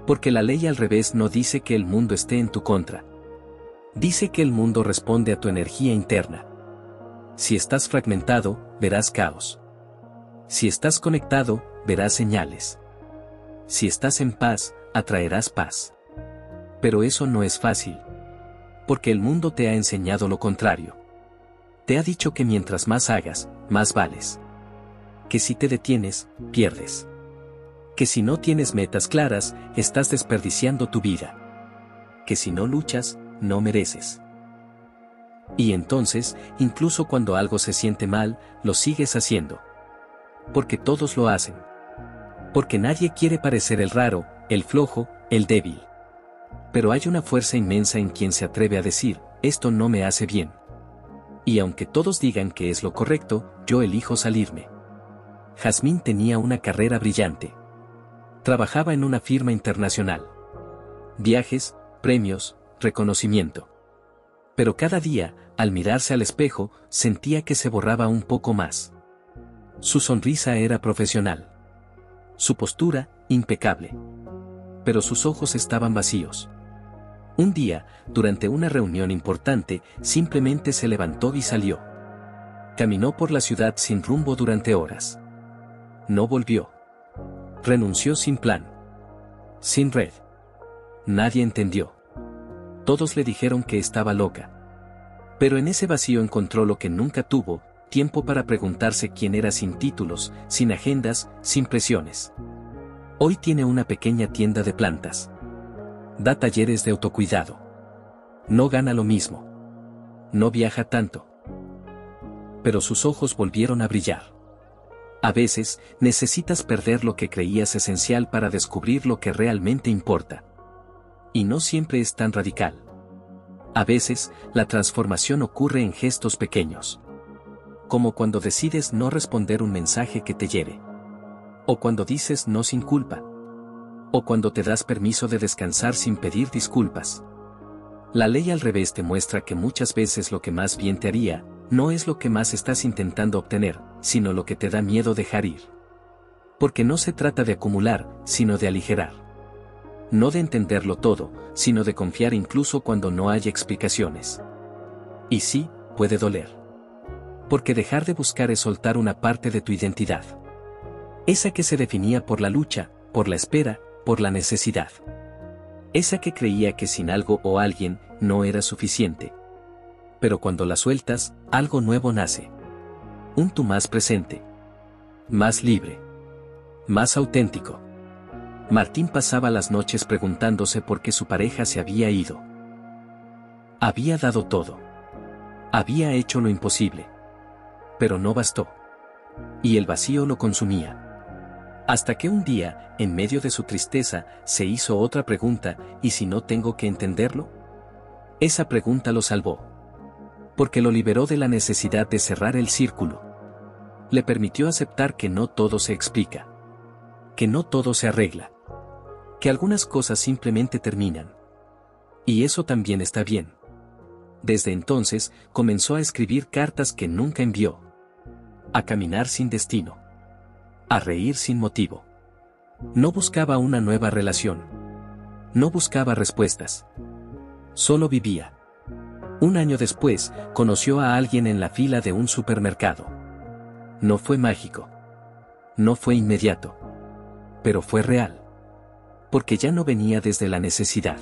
Speaker 1: Porque la ley al revés no dice que el mundo esté en tu contra. Dice que el mundo responde a tu energía interna. Si estás fragmentado, verás caos. Si estás conectado, verás señales. Si estás en paz, atraerás paz. Pero eso no es fácil. Porque el mundo te ha enseñado lo contrario. Te ha dicho que mientras más hagas, más vales. Que si te detienes, pierdes. Que si no tienes metas claras, estás desperdiciando tu vida. Que si no luchas, no mereces. Y entonces, incluso cuando algo se siente mal, lo sigues haciendo. Porque todos lo hacen. Porque nadie quiere parecer el raro, el flojo, el débil. Pero hay una fuerza inmensa en quien se atreve a decir, esto no me hace bien. Y aunque todos digan que es lo correcto, yo elijo salirme. Jazmín tenía una carrera brillante. Trabajaba en una firma internacional. Viajes, premios, reconocimiento. Pero cada día, al mirarse al espejo, sentía que se borraba un poco más. Su sonrisa era profesional. Su postura, impecable. Pero sus ojos estaban vacíos. Un día, durante una reunión importante, simplemente se levantó y salió. Caminó por la ciudad sin rumbo durante horas. No volvió. Renunció sin plan. Sin red. Nadie entendió. Todos le dijeron que estaba loca. Pero en ese vacío encontró lo que nunca tuvo, tiempo para preguntarse quién era sin títulos, sin agendas, sin presiones. Hoy tiene una pequeña tienda de plantas. Da talleres de autocuidado. No gana lo mismo. No viaja tanto. Pero sus ojos volvieron a brillar. A veces, necesitas perder lo que creías esencial para descubrir lo que realmente importa. Y no siempre es tan radical. A veces, la transformación ocurre en gestos pequeños. Como cuando decides no responder un mensaje que te hiere. O cuando dices no sin culpa. O cuando te das permiso de descansar sin pedir disculpas. La ley al revés te muestra que muchas veces lo que más bien te haría, no es lo que más estás intentando obtener, sino lo que te da miedo dejar ir. Porque no se trata de acumular, sino de aligerar. No de entenderlo todo, sino de confiar incluso cuando no haya explicaciones. Y sí, puede doler. Porque dejar de buscar es soltar una parte de tu identidad. Esa que se definía por la lucha, por la espera, por la necesidad. Esa que creía que sin algo o alguien, no era suficiente. Pero cuando la sueltas, algo nuevo nace. Un tú más presente. Más libre. Más auténtico. Martín pasaba las noches preguntándose por qué su pareja se había ido. Había dado todo. Había hecho lo imposible. Pero no bastó. Y el vacío lo consumía. Hasta que un día, en medio de su tristeza, se hizo otra pregunta, ¿y si no tengo que entenderlo? Esa pregunta lo salvó. Porque lo liberó de la necesidad de cerrar el círculo. Le permitió aceptar que no todo se explica. Que no todo se arregla. Que algunas cosas simplemente terminan. Y eso también está bien. Desde entonces, comenzó a escribir cartas que nunca envió. A caminar sin destino. A reír sin motivo. No buscaba una nueva relación. No buscaba respuestas. Solo vivía. Un año después, conoció a alguien en la fila de un supermercado. No fue mágico. No fue inmediato. Pero fue real. Porque ya no venía desde la necesidad.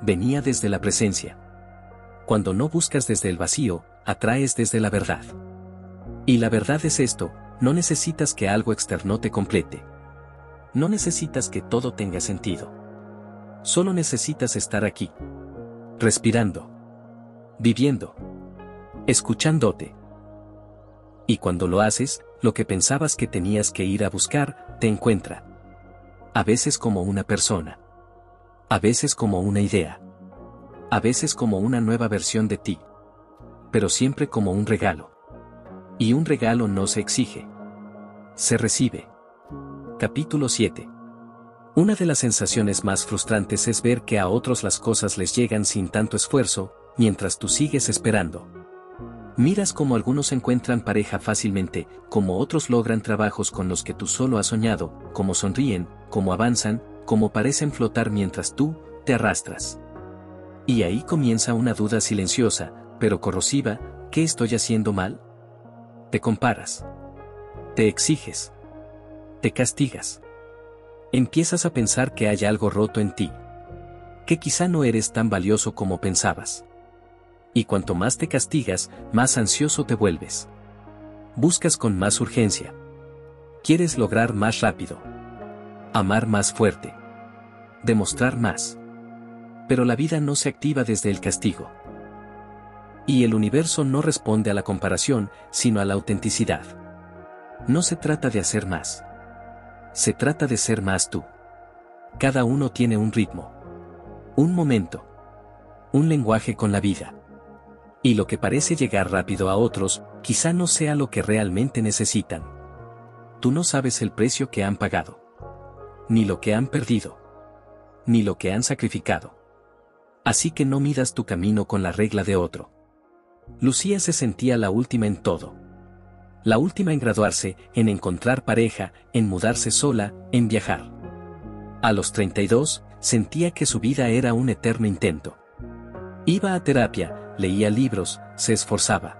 Speaker 1: Venía desde la presencia. Cuando no buscas desde el vacío, atraes desde la verdad. Y la verdad es esto: no necesitas que algo externo te complete. No necesitas que todo tenga sentido. Solo necesitas estar aquí. Respirando. Viviendo. Escuchándote. Y cuando lo haces, lo que pensabas que tenías que ir a buscar, te encuentra. A veces como una persona. A veces como una idea. A veces como una nueva versión de ti. Pero siempre como un regalo. Y un regalo no se exige. Se recibe. Capítulo 7. Una de las sensaciones más frustrantes es ver que a otros las cosas les llegan sin tanto esfuerzo, mientras tú sigues esperando. Miras cómo algunos encuentran pareja fácilmente, cómo otros logran trabajos con los que tú solo has soñado, cómo sonríen, cómo avanzan, cómo parecen flotar mientras tú te arrastras. Y ahí comienza una duda silenciosa, pero corrosiva: ¿qué estoy haciendo mal? Te comparas. Te exiges. Te castigas. Empiezas a pensar que hay algo roto en ti. Que quizá no eres tan valioso como pensabas. Y cuanto más te castigas, más ansioso te vuelves. Buscas con más urgencia. Quieres lograr más rápido. Amar más fuerte. Demostrar más. Pero la vida no se activa desde el castigo. Y el universo no responde a la comparación, sino a la autenticidad. No se trata de hacer más. Se trata de ser más tú. Cada uno tiene un ritmo. Un momento. Un lenguaje con la vida. Y lo que parece llegar rápido a otros, quizá no sea lo que realmente necesitan. Tú no sabes el precio que han pagado. Ni lo que han perdido. Ni lo que han sacrificado. Así que no midas tu camino con la regla de otro. Lucía se sentía la última en todo. La última en graduarse, en encontrar pareja, en mudarse sola, en viajar. A los 32, sentía que su vida era un eterno intento. Iba a terapia, leía libros, se esforzaba.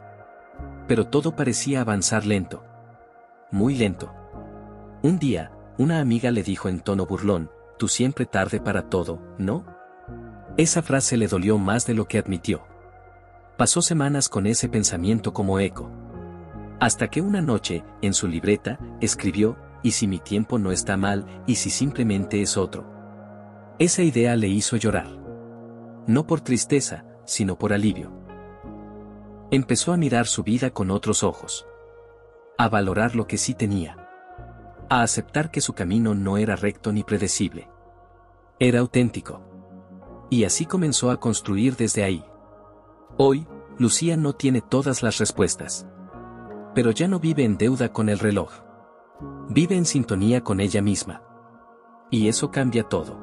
Speaker 1: Pero todo parecía avanzar lento. Muy lento. Un día, una amiga le dijo en tono burlón: «Tú siempre tarde para todo, ¿no?». Esa frase le dolió más de lo que admitió. Pasó semanas con ese pensamiento como eco. Hasta que una noche, en su libreta, escribió: «¿Y si mi tiempo no está mal, y si simplemente es otro?». Esa idea le hizo llorar. No por tristeza, sino por alivio. Empezó a mirar su vida con otros ojos. A valorar lo que sí tenía. A aceptar que su camino no era recto ni predecible. Era auténtico. Y así comenzó a construir desde ahí. Hoy, Lucía no tiene todas las respuestas. Pero ya no vive en deuda con el reloj. Vive en sintonía con ella misma. Y eso cambia todo.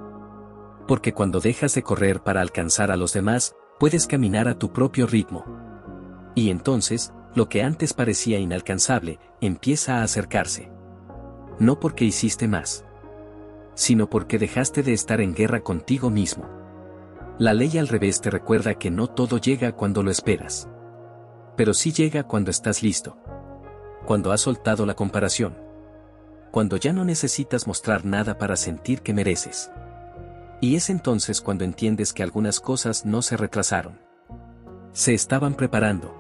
Speaker 1: Porque cuando dejas de correr para alcanzar a los demás, puedes caminar a tu propio ritmo. Y entonces, lo que antes parecía inalcanzable, empieza a acercarse. No porque hiciste más, sino porque dejaste de estar en guerra contigo mismo. La ley al revés te recuerda que no todo llega cuando lo esperas. Pero sí llega cuando estás listo. Cuando has soltado la comparación. Cuando ya no necesitas mostrar nada para sentir que mereces. Y es entonces cuando entiendes que algunas cosas no se retrasaron. Se estaban preparando.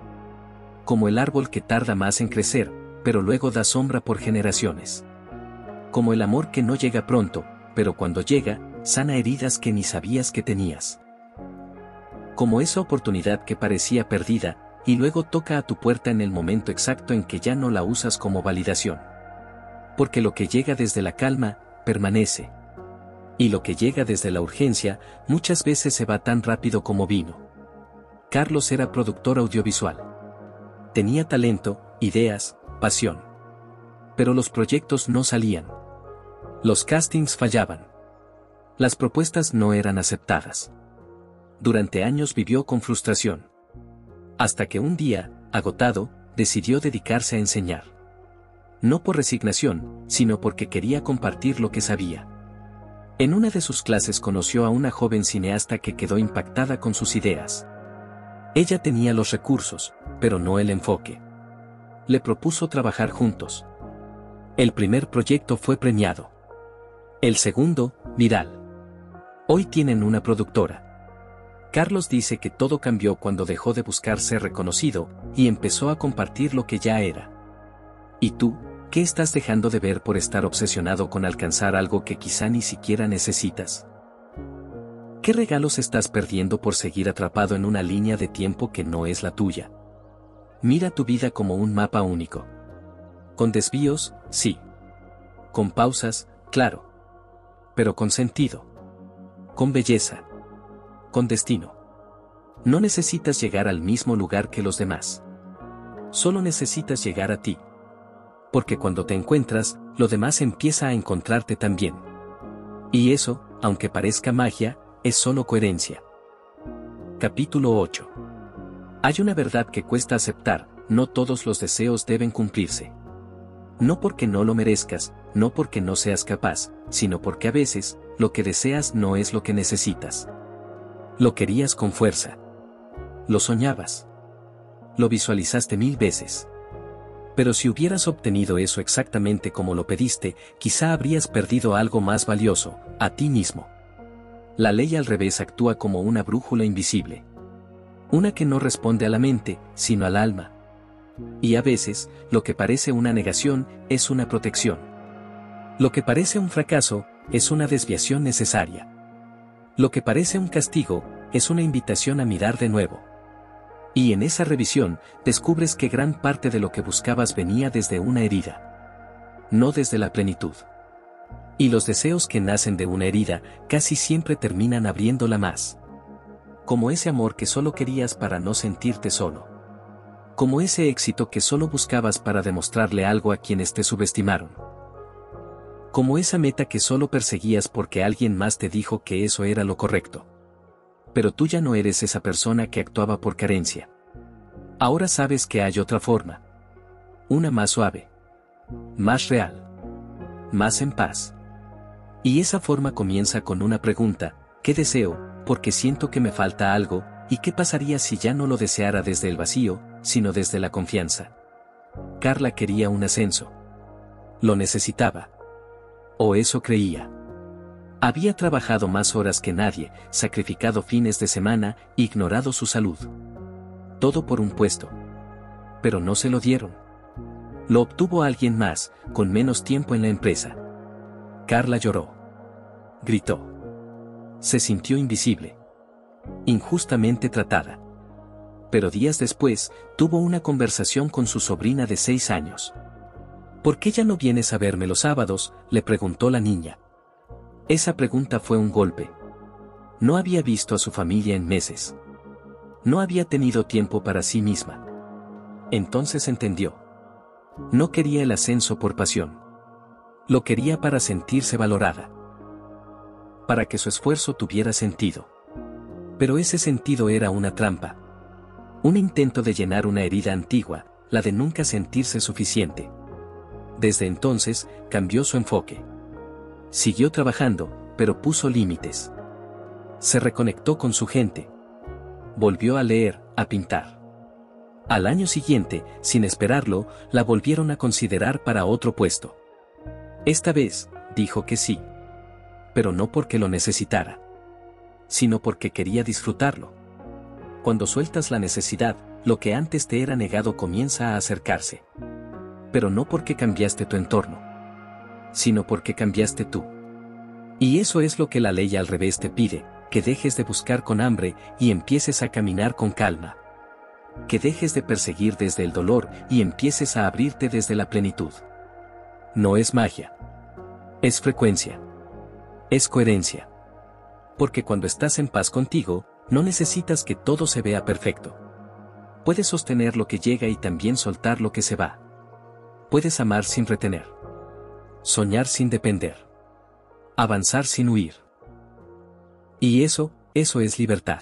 Speaker 1: Como el árbol que tarda más en crecer, pero luego da sombra por generaciones. Como el amor que no llega pronto, pero cuando llega, sana heridas que ni sabías que tenías. Como esa oportunidad que parecía perdida, y luego toca a tu puerta en el momento exacto en que ya no la usas como validación. Porque lo que llega desde la calma, permanece. Y lo que llega desde la urgencia, muchas veces se va tan rápido como vino. Carlos era productor audiovisual. Tenía talento, ideas, pasión. Pero los proyectos no salían. Los castings fallaban. Las propuestas no eran aceptadas. Durante años vivió con frustración. Hasta que un día, agotado, decidió dedicarse a enseñar. No por resignación, sino porque quería compartir lo que sabía. En una de sus clases conoció a una joven cineasta que quedó impactada con sus ideas. Ella tenía los recursos, pero no el enfoque. Le propuso trabajar juntos. El primer proyecto fue premiado. El segundo, viral. Hoy tienen una productora. Carlos dice que todo cambió cuando dejó de buscar ser reconocido y empezó a compartir lo que ya era. ¿Y tú, qué estás dejando de ver por estar obsesionado con alcanzar algo que quizá ni siquiera necesitas? ¿Qué regalos estás perdiendo por seguir atrapado en una línea de tiempo que no es la tuya? Mira tu vida como un mapa único. Con desvíos, sí. Con pausas, claro. Pero con sentido. Con belleza. Con destino. No necesitas llegar al mismo lugar que los demás. Solo necesitas llegar a ti. Porque cuando te encuentras, lo demás empieza a encontrarte también. Y eso, aunque parezca magia, es solo coherencia. Capítulo 8. Hay una verdad que cuesta aceptar: no todos los deseos deben cumplirse. No porque no lo merezcas, no porque no seas capaz, sino porque a veces, lo que deseas no es lo que necesitas. Lo querías con fuerza. Lo soñabas. Lo visualizaste 1000 veces. Pero si hubieras obtenido eso exactamente como lo pediste, quizá habrías perdido algo más valioso, a ti mismo. La ley al revés actúa como una brújula invisible. Una que no responde a la mente, sino al alma. Y a veces, lo que parece una negación, es una protección. Lo que parece un fracaso, es una desviación necesaria. Lo que parece un castigo, es una invitación a mirar de nuevo. Y en esa revisión, descubres que gran parte de lo que buscabas venía desde una herida. No desde la plenitud. Y los deseos que nacen de una herida, casi siempre terminan abriéndola más. Como ese amor que solo querías para no sentirte solo. Como ese éxito que solo buscabas para demostrarle algo a quienes te subestimaron. Como esa meta que solo perseguías porque alguien más te dijo que eso era lo correcto. Pero tú ya no eres esa persona que actuaba por carencia. Ahora sabes que hay otra forma. Una más suave. Más real. Más en paz. Y esa forma comienza con una pregunta: ¿qué deseo? Porque siento que me falta algo. ¿Y qué pasaría si ya no lo deseara desde el vacío, sino desde la confianza? Carla quería un ascenso. Lo necesitaba. O eso creía. Había trabajado más horas que nadie, sacrificado fines de semana, ignorado su salud. Todo por un puesto. Pero no se lo dieron. Lo obtuvo alguien más, con menos tiempo en la empresa. Carla lloró. Gritó. Se sintió invisible. Injustamente tratada. Pero días después, tuvo una conversación con su sobrina de 6 años. ¿Por qué ya no vienes a verme los sábados?, le preguntó la niña. Esa pregunta fue un golpe. No había visto a su familia en meses. No había tenido tiempo para sí misma. Entonces entendió. No quería el ascenso por pasión. Lo quería para sentirse valorada. Para que su esfuerzo tuviera sentido. Pero ese sentido era una trampa. Un intento de llenar una herida antigua, la de nunca sentirse suficiente. Desde entonces, cambió su enfoque. Siguió trabajando, pero puso límites. Se reconectó con su gente. Volvió a leer, a pintar. Al año siguiente, sin esperarlo, la volvieron a considerar para otro puesto. Esta vez, dijo que sí. Pero no porque lo necesitara, sino porque quería disfrutarlo. Cuando sueltas la necesidad, lo que antes te era negado comienza a acercarse. Pero no porque cambiaste tu entorno, sino porque cambiaste tú. Y eso es lo que la ley al revés te pide: que dejes de buscar con hambre y empieces a caminar con calma. Que dejes de perseguir desde el dolor y empieces a abrirte desde la plenitud. No es magia. Es frecuencia. Es coherencia. Porque cuando estás en paz contigo, no necesitas que todo se vea perfecto. Puedes sostener lo que llega y también soltar lo que se va. Puedes amar sin retener. Soñar sin depender. Avanzar sin huir. Y eso es libertad.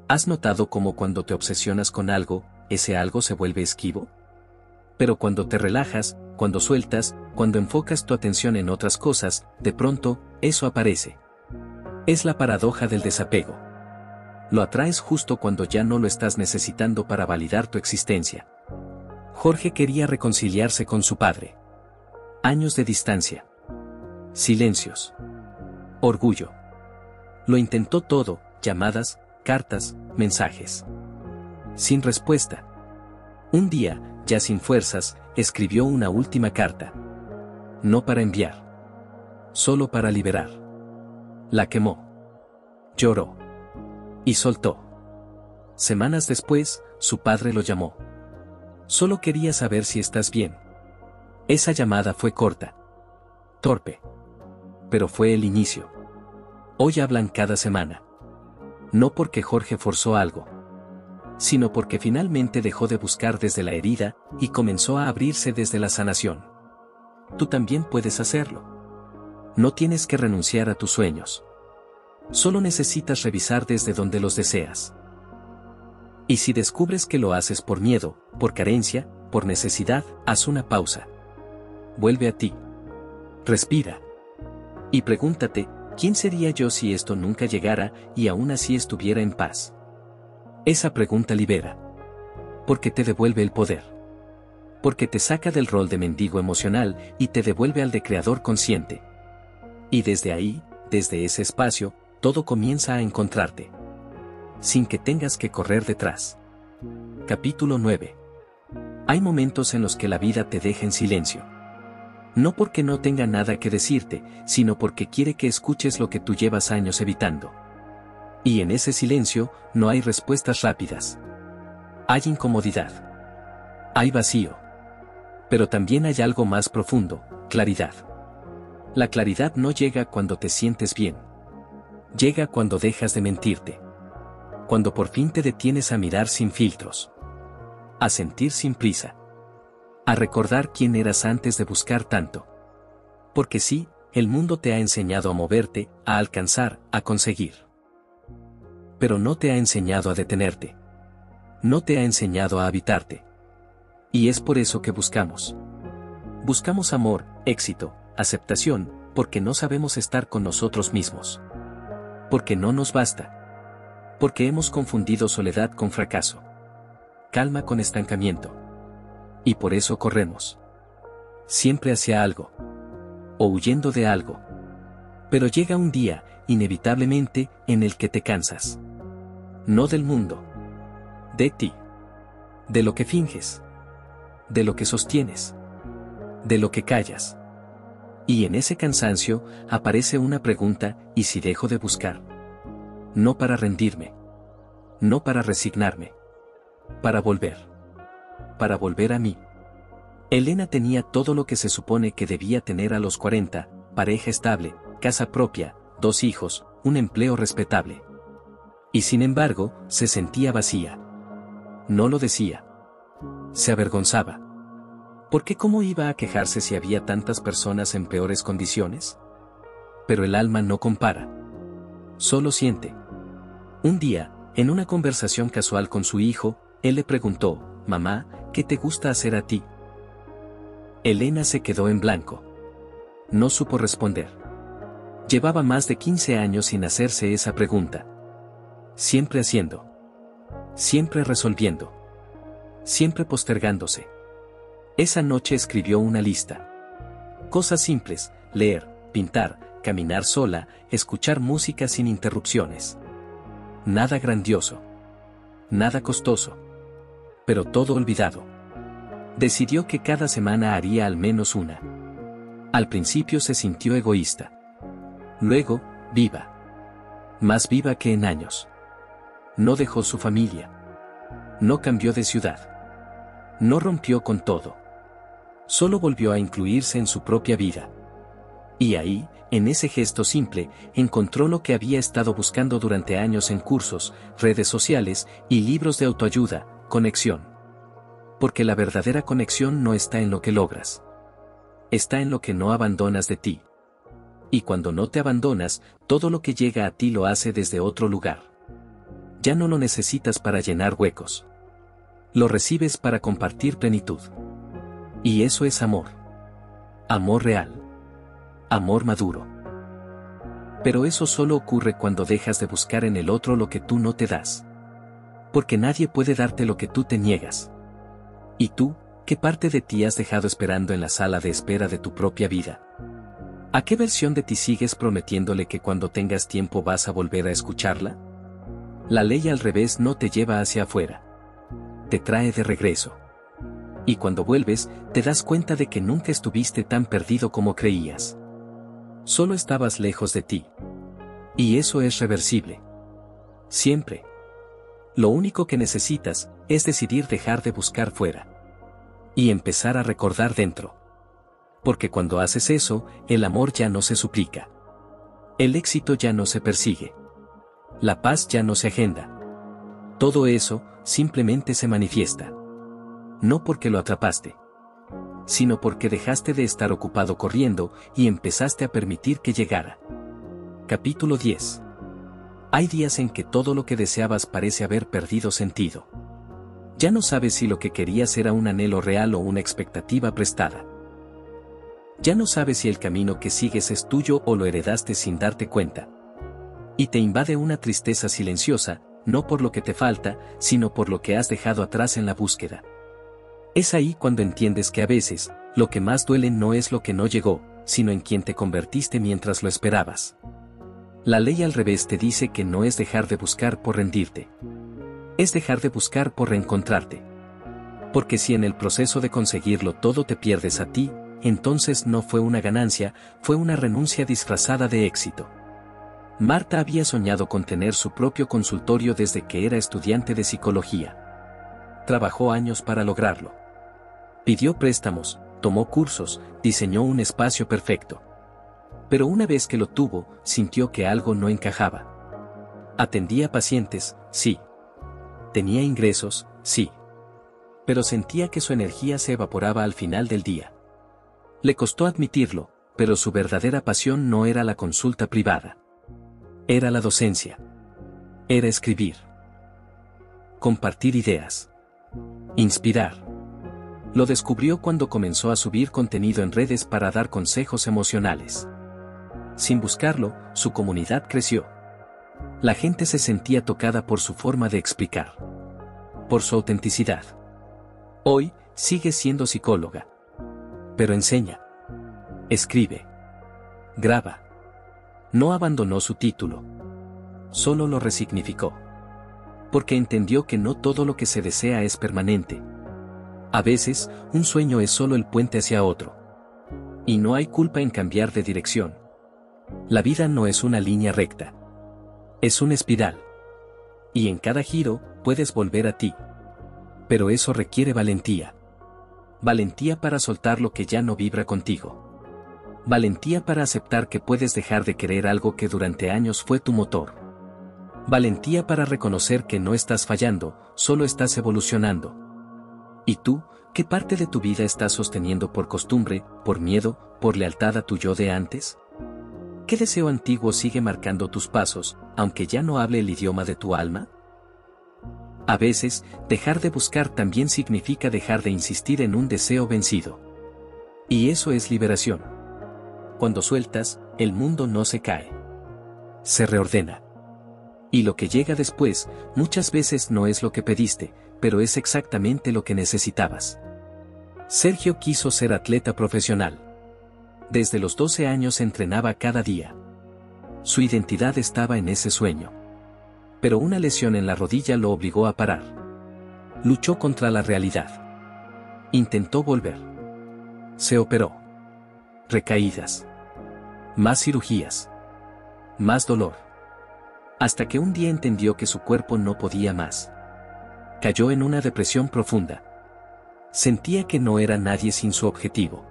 Speaker 1: ¿Has notado cómo cuando te obsesionas con algo, ese algo se vuelve esquivo? Pero cuando te relajas, cuando sueltas, cuando enfocas tu atención en otras cosas, de pronto, eso aparece. Es la paradoja del desapego. Lo atraes justo cuando ya no lo estás necesitando para validar tu existencia. Jorge quería reconciliarse con su padre. Años de distancia. Silencios. Orgullo. Lo intentó todo, llamadas, cartas, mensajes. Sin respuesta. Un día, ya sin fuerzas, escribió una última carta. No para enviar. Solo para liberar. La quemó. Lloró. Y soltó. Semanas después, su padre lo llamó. Solo quería saber si estás bien. Esa llamada fue corta. Torpe. Pero fue el inicio. Hoy hablan cada semana. No porque Jorge forzó algo, sino porque finalmente dejó de buscar desde la herida y comenzó a abrirse desde la sanación. Tú también puedes hacerlo. No tienes que renunciar a tus sueños. Solo necesitas revisar desde donde los deseas. Y si descubres que lo haces por miedo, por carencia, por necesidad, haz una pausa. Vuelve a ti. Respira. Y pregúntate, ¿quién sería yo si esto nunca llegara y aún así estuviera en paz? Esa pregunta libera. Porque te devuelve el poder. Porque te saca del rol de mendigo emocional y te devuelve al de creador consciente. Y desde ahí, desde ese espacio, todo comienza a encontrarte. Sin que tengas que correr detrás. Capítulo 9. Hay momentos en los que la vida te deja en silencio. No porque no tenga nada que decirte, sino porque quiere que escuches lo que tú llevas años evitando. Y en ese silencio, no hay respuestas rápidas. Hay incomodidad. Hay vacío. Pero también hay algo más profundo, claridad. La claridad no llega cuando te sientes bien. Llega cuando dejas de mentirte. Cuando por fin te detienes a mirar sin filtros. A sentir sin prisa. A recordar quién eras antes de buscar tanto. Porque sí, el mundo te ha enseñado a moverte, a alcanzar, a conseguir. Pero no te ha enseñado a detenerte. No te ha enseñado a habitarte. Y es por eso que buscamos. Buscamos amor, éxito, aceptación, porque no sabemos estar con nosotros mismos. Porque no nos basta. Porque hemos confundido soledad con fracaso. Calma con estancamiento. Y por eso corremos. Siempre hacia algo. O huyendo de algo. Pero llega un día, inevitablemente, en el que te cansas. No del mundo. De ti. De lo que finges. De lo que sostienes. De lo que callas. Y en ese cansancio, aparece una pregunta, ¿y si dejo de buscar? No para rendirme. No para resignarme. Para volver. Para volver a mí. Elena tenía todo lo que se supone que debía tener a los 40, pareja estable, casa propia, 2 hijos, un empleo respetable. Y sin embargo, se sentía vacía. No lo decía. Se avergonzaba. ¿Por qué cómo iba a quejarse si había tantas personas en peores condiciones? Pero el alma no compara. Solo siente. Un día, en una conversación casual con su hijo, él le preguntó, «Mamá, ¿qué te gusta hacer a ti?» Elena se quedó en blanco. No supo responder. Llevaba más de 15 años sin hacerse esa pregunta. Siempre haciendo. Siempre resolviendo. Siempre postergándose. Esa noche escribió una lista. Cosas simples, leer, pintar, caminar sola, escuchar música sin interrupciones. Nada grandioso. Nada costoso. Pero todo olvidado. Decidió que cada semana haría al menos una. Al principio se sintió egoísta. Luego, viva. Más viva que en años. No dejó su familia. No cambió de ciudad. No rompió con todo. Solo volvió a incluirse en su propia vida. Y ahí, en ese gesto simple, encontró lo que había estado buscando durante años en cursos, redes sociales y libros de autoayuda, conexión. Porque la verdadera conexión no está en lo que logras. Está en lo que no abandonas de ti. Y cuando no te abandonas, todo lo que llega a ti lo hace desde otro lugar. Ya no lo necesitas para llenar huecos. Lo recibes para compartir plenitud. Y eso es amor. Amor real. Amor maduro. Pero eso solo ocurre cuando dejas de buscar en el otro lo que tú no te das. Porque nadie puede darte lo que tú te niegas. ¿Y tú, qué parte de ti has dejado esperando en la sala de espera de tu propia vida? ¿A qué versión de ti sigues prometiéndole que cuando tengas tiempo vas a volver a escucharla? La ley al revés no te lleva hacia afuera. Te trae de regreso. Y cuando vuelves, te das cuenta de que nunca estuviste tan perdido como creías. Solo estabas lejos de ti. Y eso es reversible. Siempre. Lo único que necesitas es decidir dejar de buscar fuera. Y empezar a recordar dentro. Porque cuando haces eso, el amor ya no se suplica. El éxito ya no se persigue. La paz ya no se agenda. Todo eso simplemente se manifiesta. No porque lo atrapaste, sino porque dejaste de estar ocupado corriendo y empezaste a permitir que llegara. Capítulo 10. Hay días en que todo lo que deseabas parece haber perdido sentido. Ya no sabes si lo que querías era un anhelo real o una expectativa prestada. Ya no sabes si el camino que sigues es tuyo o lo heredaste sin darte cuenta. Y te invade una tristeza silenciosa, no por lo que te falta, sino por lo que has dejado atrás en la búsqueda. Es ahí cuando entiendes que a veces, lo que más duele no es lo que no llegó, sino en quien te convertiste mientras lo esperabas. La ley al revés te dice que no es dejar de buscar por rendirte. Es dejar de buscar por reencontrarte. Porque si en el proceso de conseguirlo todo te pierdes a ti, entonces no fue una ganancia, fue una renuncia disfrazada de éxito. Marta había soñado con tener su propio consultorio desde que era estudiante de psicología. Trabajó años para lograrlo. Pidió préstamos, tomó cursos, diseñó un espacio perfecto. Pero una vez que lo tuvo, sintió que algo no encajaba. Atendía pacientes, sí. Tenía ingresos, sí. Pero sentía que su energía se evaporaba al final del día. Le costó admitirlo, pero su verdadera pasión no era la consulta privada. Era la docencia. Era escribir. Compartir ideas. Inspirar. Lo descubrió cuando comenzó a subir contenido en redes para dar consejos emocionales. Sin buscarlo, su comunidad creció. La gente se sentía tocada por su forma de explicar. Por su autenticidad. Hoy, sigue siendo psicóloga. Pero enseña. Escribe. Graba. No abandonó su título. Solo lo resignificó. Porque entendió que no todo lo que se desea es permanente. A veces, un sueño es solo el puente hacia otro. Y no hay culpa en cambiar de dirección. La vida no es una línea recta. Es una espiral. Y en cada giro, puedes volver a ti. Pero eso requiere valentía. Valentía para soltar lo que ya no vibra contigo. Valentía para aceptar que puedes dejar de querer algo que durante años fue tu motor. Valentía para reconocer que no estás fallando, solo estás evolucionando. ¿Y tú, qué parte de tu vida estás sosteniendo por costumbre, por miedo, por lealtad a tu yo de antes? ¿Qué deseo antiguo sigue marcando tus pasos, aunque ya no hable el idioma de tu alma? A veces, dejar de buscar también significa dejar de insistir en un deseo vencido. Y eso es liberación. Cuando sueltas, el mundo no se cae. Se reordena. Y lo que llega después, muchas veces no es lo que pediste, pero es exactamente lo que necesitabas. Sergio quiso ser atleta profesional. Desde los 12 años entrenaba cada día. Su identidad estaba en ese sueño. Pero una lesión en la rodilla lo obligó a parar. Luchó contra la realidad. Intentó volver. Se operó. Recaídas. Más cirugías. Más dolor. Hasta que un día entendió que su cuerpo no podía más. Cayó en una depresión profunda. Sentía que no era nadie sin su objetivo.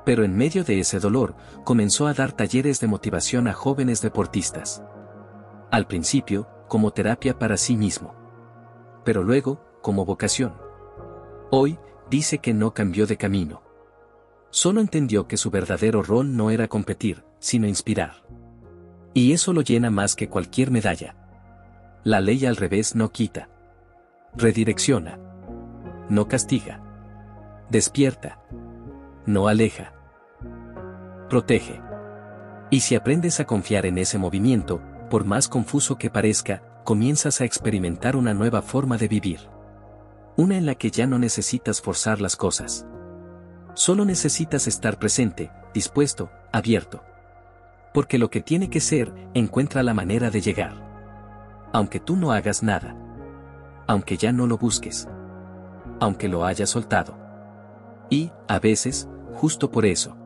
Speaker 1: Pero en medio de ese dolor, comenzó a dar talleres de motivación a jóvenes deportistas. Al principio, como terapia para sí mismo. Pero luego, como vocación. Hoy, dice que no cambió de camino. Solo entendió que su verdadero rol no era competir, sino inspirar. Y eso lo llena más que cualquier medalla. La ley al revés no quita. Redirecciona. No castiga. Despierta. No aleja. Protege. Y si aprendes a confiar en ese movimiento, por más confuso que parezca, comienzas a experimentar una nueva forma de vivir. Una en la que ya no necesitas forzar las cosas. Solo necesitas estar presente, dispuesto, abierto. Porque lo que tiene que ser, encuentra la manera de llegar. Aunque tú no hagas nada. Aunque ya no lo busques. Aunque lo hayas soltado. Y, a veces, justo por eso.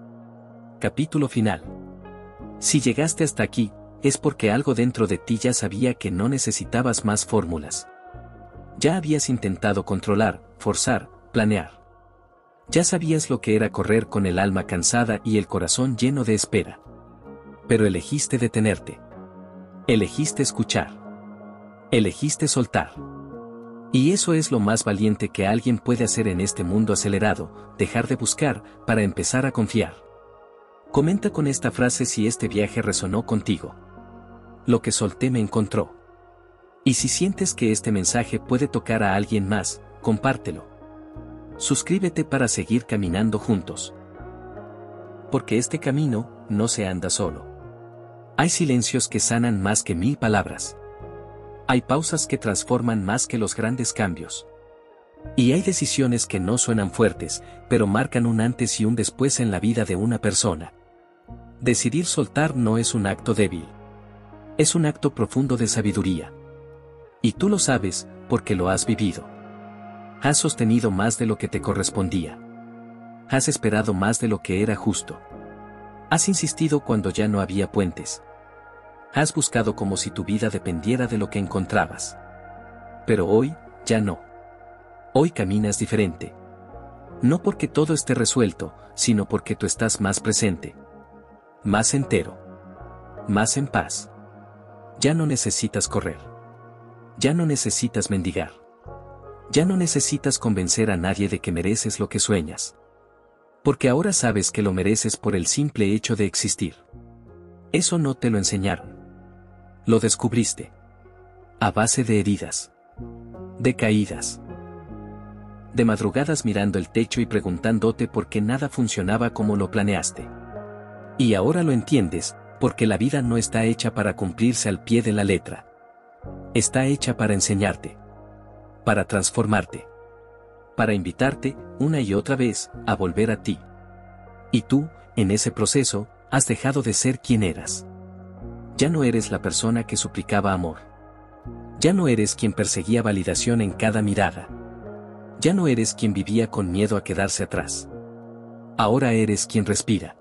Speaker 1: Capítulo final. Si llegaste hasta aquí, es porque algo dentro de ti ya sabía que no necesitabas más fórmulas. Ya habías intentado controlar, forzar, planear. Ya sabías lo que era correr con el alma cansada y el corazón lleno de espera. Pero elegiste detenerte. Elegiste escuchar. Elegiste soltar. Y eso es lo más valiente que alguien puede hacer en este mundo acelerado, dejar de buscar, para empezar a confiar. Comenta con esta frase si este viaje resonó contigo. Lo que solté me encontró. Y si sientes que este mensaje puede tocar a alguien más, compártelo. Suscríbete para seguir caminando juntos. Porque este camino no se anda solo. Hay silencios que sanan más que 1000 palabras. Hay pausas que transforman más que los grandes cambios. Y hay decisiones que no suenan fuertes, pero marcan un antes y un después en la vida de una persona. Decidir soltar no es un acto débil. Es un acto profundo de sabiduría. Y tú lo sabes, porque lo has vivido. Has sostenido más de lo que te correspondía. Has esperado más de lo que era justo. Has insistido cuando ya no había puentes. Has buscado como si tu vida dependiera de lo que encontrabas. Pero hoy, ya no. Hoy caminas diferente. No porque todo esté resuelto, sino porque tú estás más presente. Más entero. Más en paz. Ya no necesitas correr. Ya no necesitas mendigar. Ya no necesitas convencer a nadie de que mereces lo que sueñas. Porque ahora sabes que lo mereces por el simple hecho de existir. Eso no te lo enseñaron. Lo descubriste. A base de heridas. De caídas. De madrugadas mirando el techo y preguntándote por qué nada funcionaba como lo planeaste. Y ahora lo entiendes, porque la vida no está hecha para cumplirse al pie de la letra. Está hecha para enseñarte. Para transformarte. Para invitarte, una y otra vez, a volver a ti. Y tú, en ese proceso, has dejado de ser quien eras. Ya no eres la persona que suplicaba amor. Ya no eres quien perseguía validación en cada mirada. Ya no eres quien vivía con miedo a quedarse atrás. Ahora eres quien respira.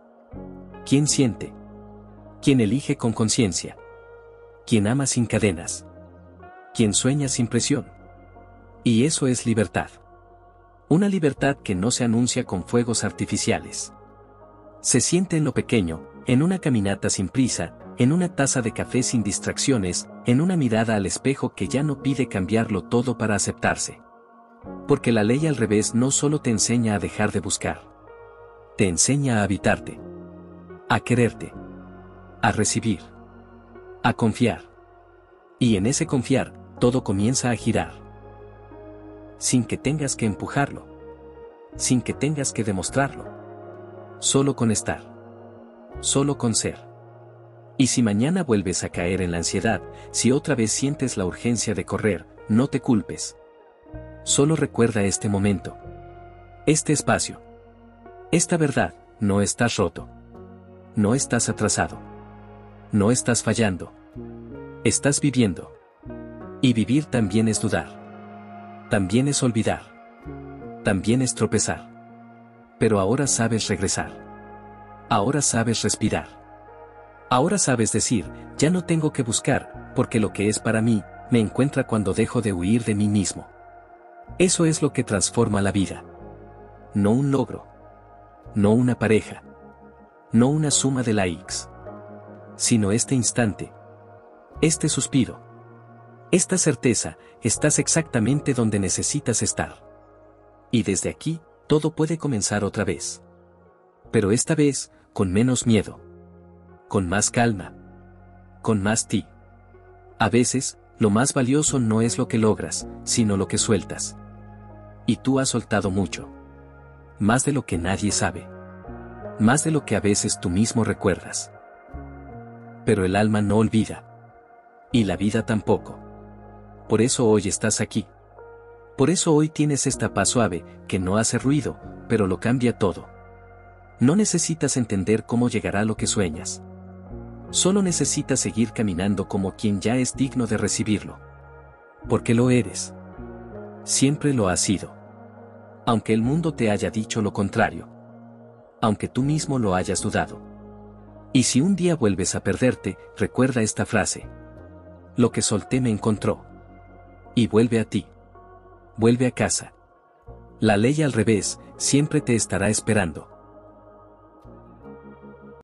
Speaker 1: Quien siente. Quien elige con conciencia. Quien ama sin cadenas. Quien sueña sin presión. Y eso es libertad. Una libertad que no se anuncia con fuegos artificiales. Se siente en lo pequeño, en una caminata sin prisa, en una taza de café sin distracciones, en una mirada al espejo que ya no pide cambiarlo todo para aceptarse. Porque la ley al revés no solo te enseña a dejar de buscar. Te enseña a habitarte. A quererte. A recibir. A confiar. Y en ese confiar, todo comienza a girar. Sin que tengas que empujarlo. Sin que tengas que demostrarlo. Solo con estar. Solo con ser. Y si mañana vuelves a caer en la ansiedad, si otra vez sientes la urgencia de correr, no te culpes. Solo recuerda este momento. Este espacio. Esta verdad, no estás roto. No estás atrasado. No estás fallando. Estás viviendo. Y vivir también es dudar. También es olvidar. También es tropezar. Pero ahora sabes regresar. Ahora sabes respirar. Ahora sabes decir, ya no tengo que buscar, porque lo que es para mí, me encuentra cuando dejo de huir de mí mismo. Eso es lo que transforma la vida. No un logro. No una pareja. No una suma de likes. Sino este instante. Este suspiro. Esta certeza, estás exactamente donde necesitas estar. Y desde aquí, todo puede comenzar otra vez. Pero esta vez, con menos miedo. Con más calma. Con más ti. A veces, lo más valioso no es lo que logras, sino lo que sueltas. Y tú has soltado mucho. Más de lo que nadie sabe. Más de lo que a veces tú mismo recuerdas. Pero el alma no olvida. Y la vida tampoco. Por eso hoy estás aquí. Por eso hoy tienes esta paz suave, que no hace ruido, pero lo cambia todo. No necesitas entender cómo llegará lo que sueñas. Solo necesitas seguir caminando como quien ya es digno de recibirlo. Porque lo eres. Siempre lo has sido. Aunque el mundo te haya dicho lo contrario. Aunque tú mismo lo hayas dudado. Y si un día vuelves a perderte, recuerda esta frase. Lo que solté me encontró. Y vuelve a ti. Vuelve a casa. La ley al revés, siempre te estará esperando.